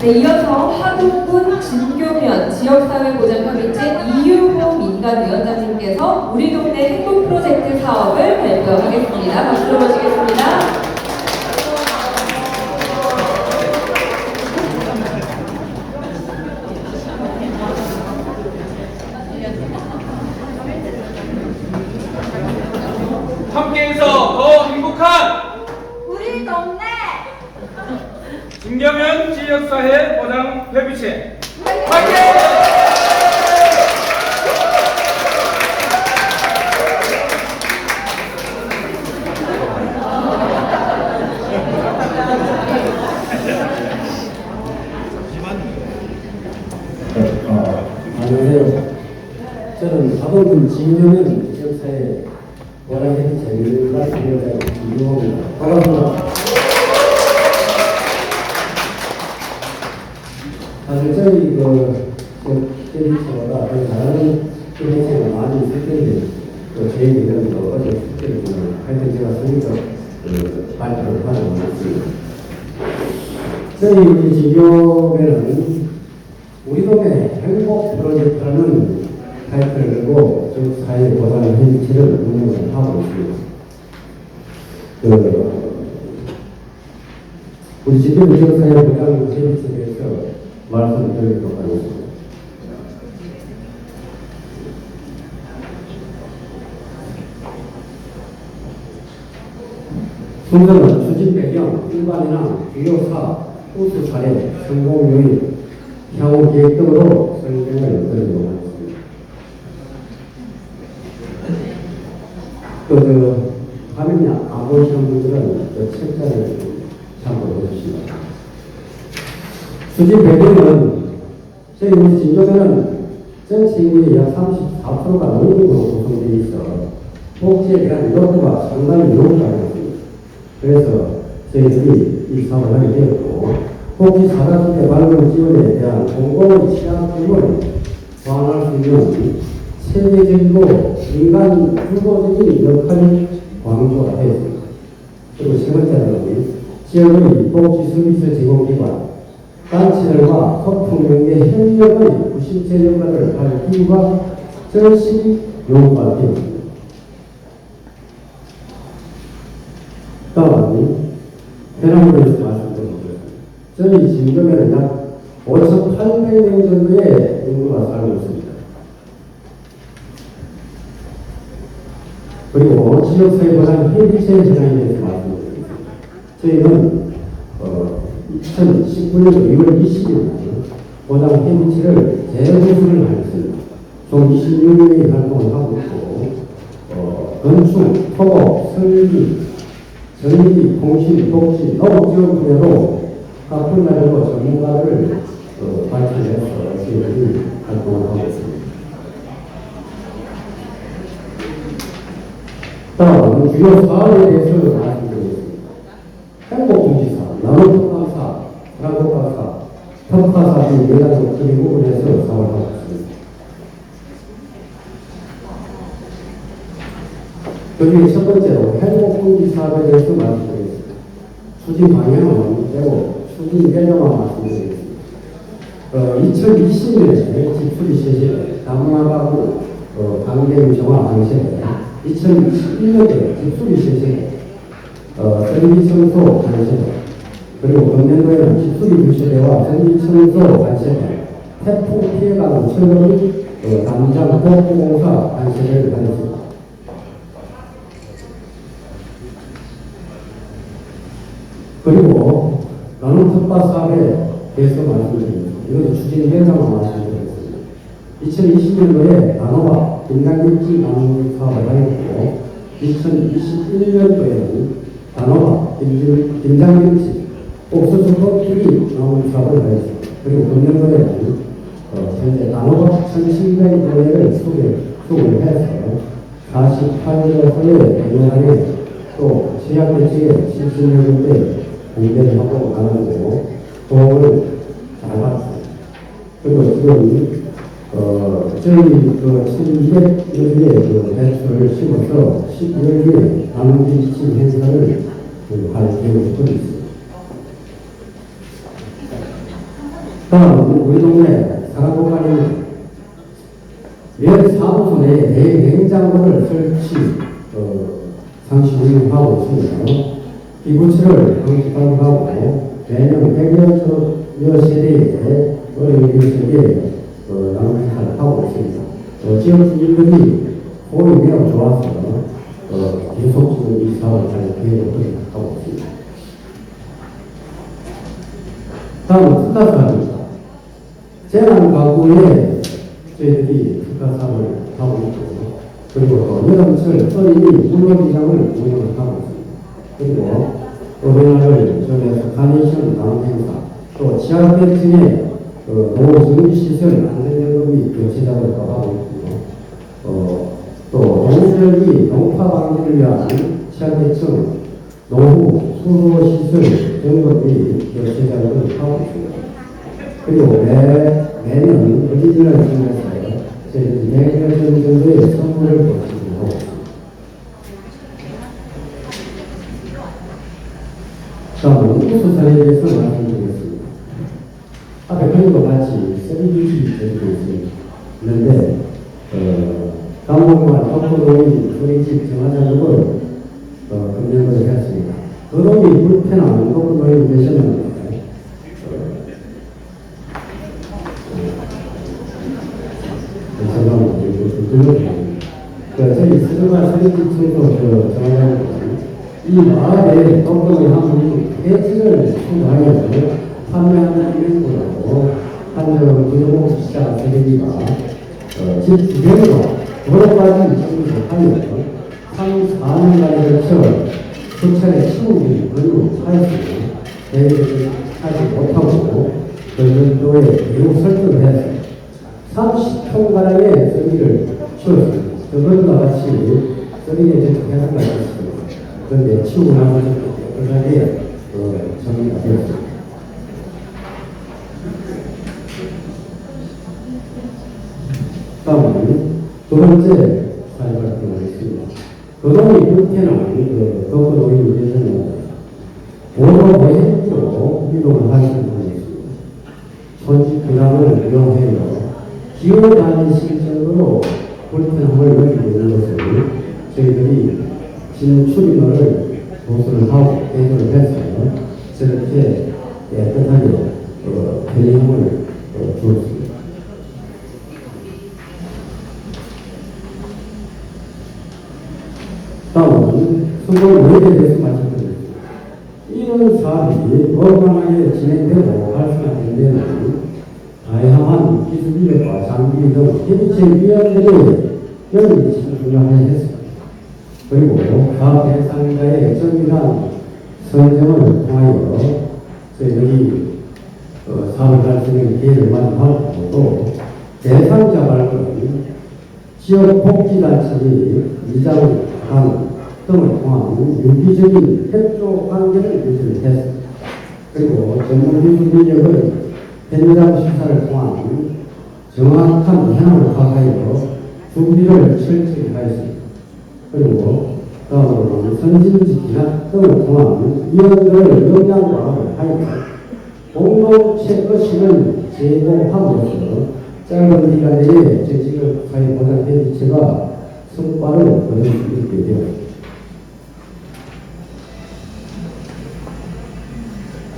네, 이어서 하동군 진교면 지역사회보장커미티 이유호 민간위원장님께서 우리 동네 행복 프로젝트 사업을 발표하겠습니다. 박수로 모시겠습니다. 함께해서 더 행복한 우리 동네 진교면 지역사회 보장 협의체 화이팅! 안녕하세요. 저는 하동군 진교면 지역사회 보장협의체 일반위원장 이용호입니다. 반갑습니다. 사실 저희 협의체보다 다른 협의체가 많이 있을 텐데 저희 의견도 어제 숙제를 하여튼 제가 성의적 발표를 하려고 했습니다. 저희 우리 진교면은 우리 동네 행복 프로젝트라는 타이틀을 들고 지역사회 보장 협의체를 운영을 하고 있습니다. 우리 지금 지역사회 보장 협의체에 대해서 말씀을 드리도록 하겠습니다. 순서는 추진 배경, 일반이나 주요사, 우수 사례, 성공 요인, 향후 계획 등으로 설명을 드리도록 하겠습니다. 화면이 안 보시는 분들은 책자를 참고해 주시기 바랍니다. 추진 배경은 저희 우리 진교면은 전체 인구의 약 34%가 농민으로 구성되어 있어 복지에 대한 욕구가 상당히 높다고 했습니다. 그래서 저희들이 이 사업을 하게 되었고 복지 사각지대 발굴 지원에 대한 공공의 취약점을 보완할 수 있는 체계적이고 인간 주도적인 역할을 강조가 되었습니다. 그리고 세 번째는 지역의 복지 서비스 제공기관, 단체들과 소통 연계 협력의 구심체 역할을 할 기구가 절실히 요구가 되었습니다. 다음은 현황에 대해서 말씀드리겠습니다. 저희 진교면은 약 5,800명 정도의 인구가 살고 있습니다. 그리고 지역사회 보장 협의체 현황에 대해서 말씀드리겠습니다. 저희는 2019년 2월 20일 보장 협의체를 재구성을 하였습니다. 총 26명의 활동을 하고 있고 건축, 토목, 설비, 전기, 통신, 복지, 농업지원 분야로 각 분야별로 전문가를 발표해서 저희들이 활동을 하고 있습니다. 다음 주요 사업에 대해서 말씀드리겠습니다. 행복통지사, 나눔특강사, 프랑코카사, 평가사 등 4가지 크게 부분에서 사업을 하고 있습니다. 그중에 첫 번째로 행복통지 사업에 대해서 말씀드리겠습니다. 추진 방향은 빼고 추진 결과만 말씀드리겠습니다. 2020년에 집수리 실시 다문화가구 강경 정화 방식에 2021년에 집수리 실시 전기 청소 관세대 그리고 금년도에는 집수리 유세대와 전기 청소 관세대 태풍 피해가는 철거리 담장 복구공사 관세대를 하였습니다. 그리고 나눔 특화 사업에 대해서 말씀드립니다. 이것도 추진 현상만 말씀드리겠습니다. 2020년도에 나눔과 김장김치 나눔 사업을 하였고 2021년도에는 나눔과 김장김치 옥수수 껍데기 나눔 사업을 하였습니다. 그리고 금년도에는 현재 나눔과 1,700여개를 수급을 해서 48개소의 대면에 또 취약대책에 70여 군데 공개를 하고 나누고 도움을 잘 받았습니다. 그리고 지금 저희 1200여 개의 배추를 심어서 12월 뒤에 나눔비치 행사를 할 계획을 하고 있습니다. 다음 우리 동네 사과공간에 매 사무소 내에 냉장고를 설치 상시 운영하고 있습니다. 이 부치를 방식하고 매년 100여 세대의 어린이들에게 나눔 행사를 하고 있습니다. 지역 주민들이 호응이 매우 좋아서 계속 이 사업을 잘 계획을 하고 있습니다. 다음은 특가 사업입니다. 재난 가구에 저희들이 특가 사업을 하고 있고, 그리고 여름철 어린이 물놀이장을 운영을 하고 있습니다. 그리고 어린이를 전에서 카네이션 나눔 행사, 또 지하벨트의 노정시설 안전연금이 제작을 하고 있고, 또 농설비 농파 방지를 위한 지하계층 노후 수로시설 등급이 제작을 하고 있습니다. 그리고 매년 어린이를 통해서 저희들이 100여 정도의 선물을 보충하고 있습니다. 다음은 우수사에 대해서 말씀드리겠습니다. 앞에 그림과 같이 3D 되어 있는데, 감독관 덕후동이 소리집 정화작업을 금년도에 했습니다. 거동이 불편한 덕후동이 계셨는데, 저희 스르마 소리집 청소 정화작업은 이 마을에 덕후동이 한 분이 폐지를 추가하여 판매하는 이름으로 한정 구조목 시장 세계기가 집 주변으로 도로까지 정비하여 3-4년간에 걸쳐 수차례 치우기 건축하였으며 계획을 하지 못하고 전년도에 매우 설득을 해서 30평가량의 쓰기를 치웠습니다. 그것과 같이 쓰기에 전축해서 있습니다. 그런데 치우고 나서 깨끗하게 정리가 되었습니다. 다음은 두 번째 사례 발표하겠습니다. 거동이 불편한 덕후동이 위해서는 보도 보행로 이동을 하시는 분이 있습니다. 손짓 부담을 이용해서 기어 다니실 정도로 불편함을 느끼고 있는 것을 저희들이 진출인을 보수를 하고 개조를 해서 저렇게 깨끗하게 편의함을 주었습니다. 다음은 성공 모델에 대해서 말씀드리겠습니다. 이런 사업이 원만하게 진행되고 활성화된 데는 다양한 기술 인력과 장비 등 협의체 위원들의 연립이 중요했습니다. 그리고 사업 대상자의 정밀한 선정을 통하여 저희들이 사업을 할 수 있는 기회를 마련하고 또 대상자 말고는 지역 복지단체의 이장 등을 통한 유기적인 협조 관계를 유지를 했습니다. 그리고 전문기술 인력의 현장 시사를 통한 정확한 현황을 파악하여 준비를 철저히 하였습니다. 그리고 다음으로는 선진지 기획 등을 통한 위원들을 역량화를 하여 공동체 의식을 제공함으로써 짧은 기간 내에 정책을 사회 보장 대비체가 성과를 거둘 수 있게 되었습니다.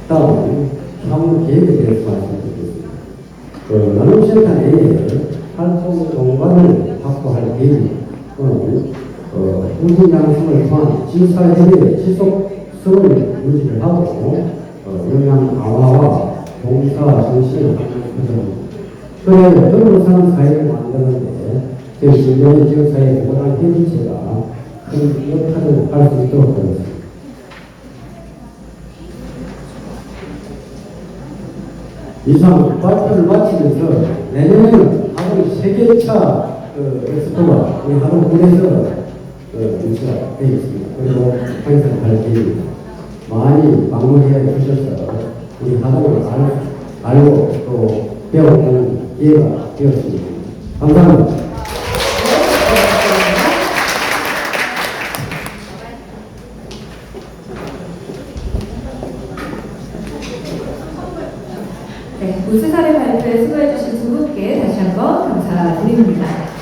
다음 향후 계획에 대해서 말씀드리겠습니다. 나눔센터 내에 활동 공간을 확보할 계획 또는 우수 양성을 통한 지사회의 지속성을 유지를 하고 역량 강화와 봉사 정신을 확보합니다. 그래 도로 사는 사회를 만드는데 저희 신경의 지역사회 보장 대비체가 큰 역할을 할 수 있도록 하겠습니다. 이상 발표를 마치면서 내년에는 하루 3개차 엑스포가 우리 하동군에서 유치가 되어 있습니다. 그리고 행사를 할 계획입니다. 많이 방문해 주셔서 우리 하동을 알고 또 배워보는 기회가 되었습니다. 감사합니다. 네, 우수 사례 발표에 수고해주신 두 분께 다시 한번 감사드립니다.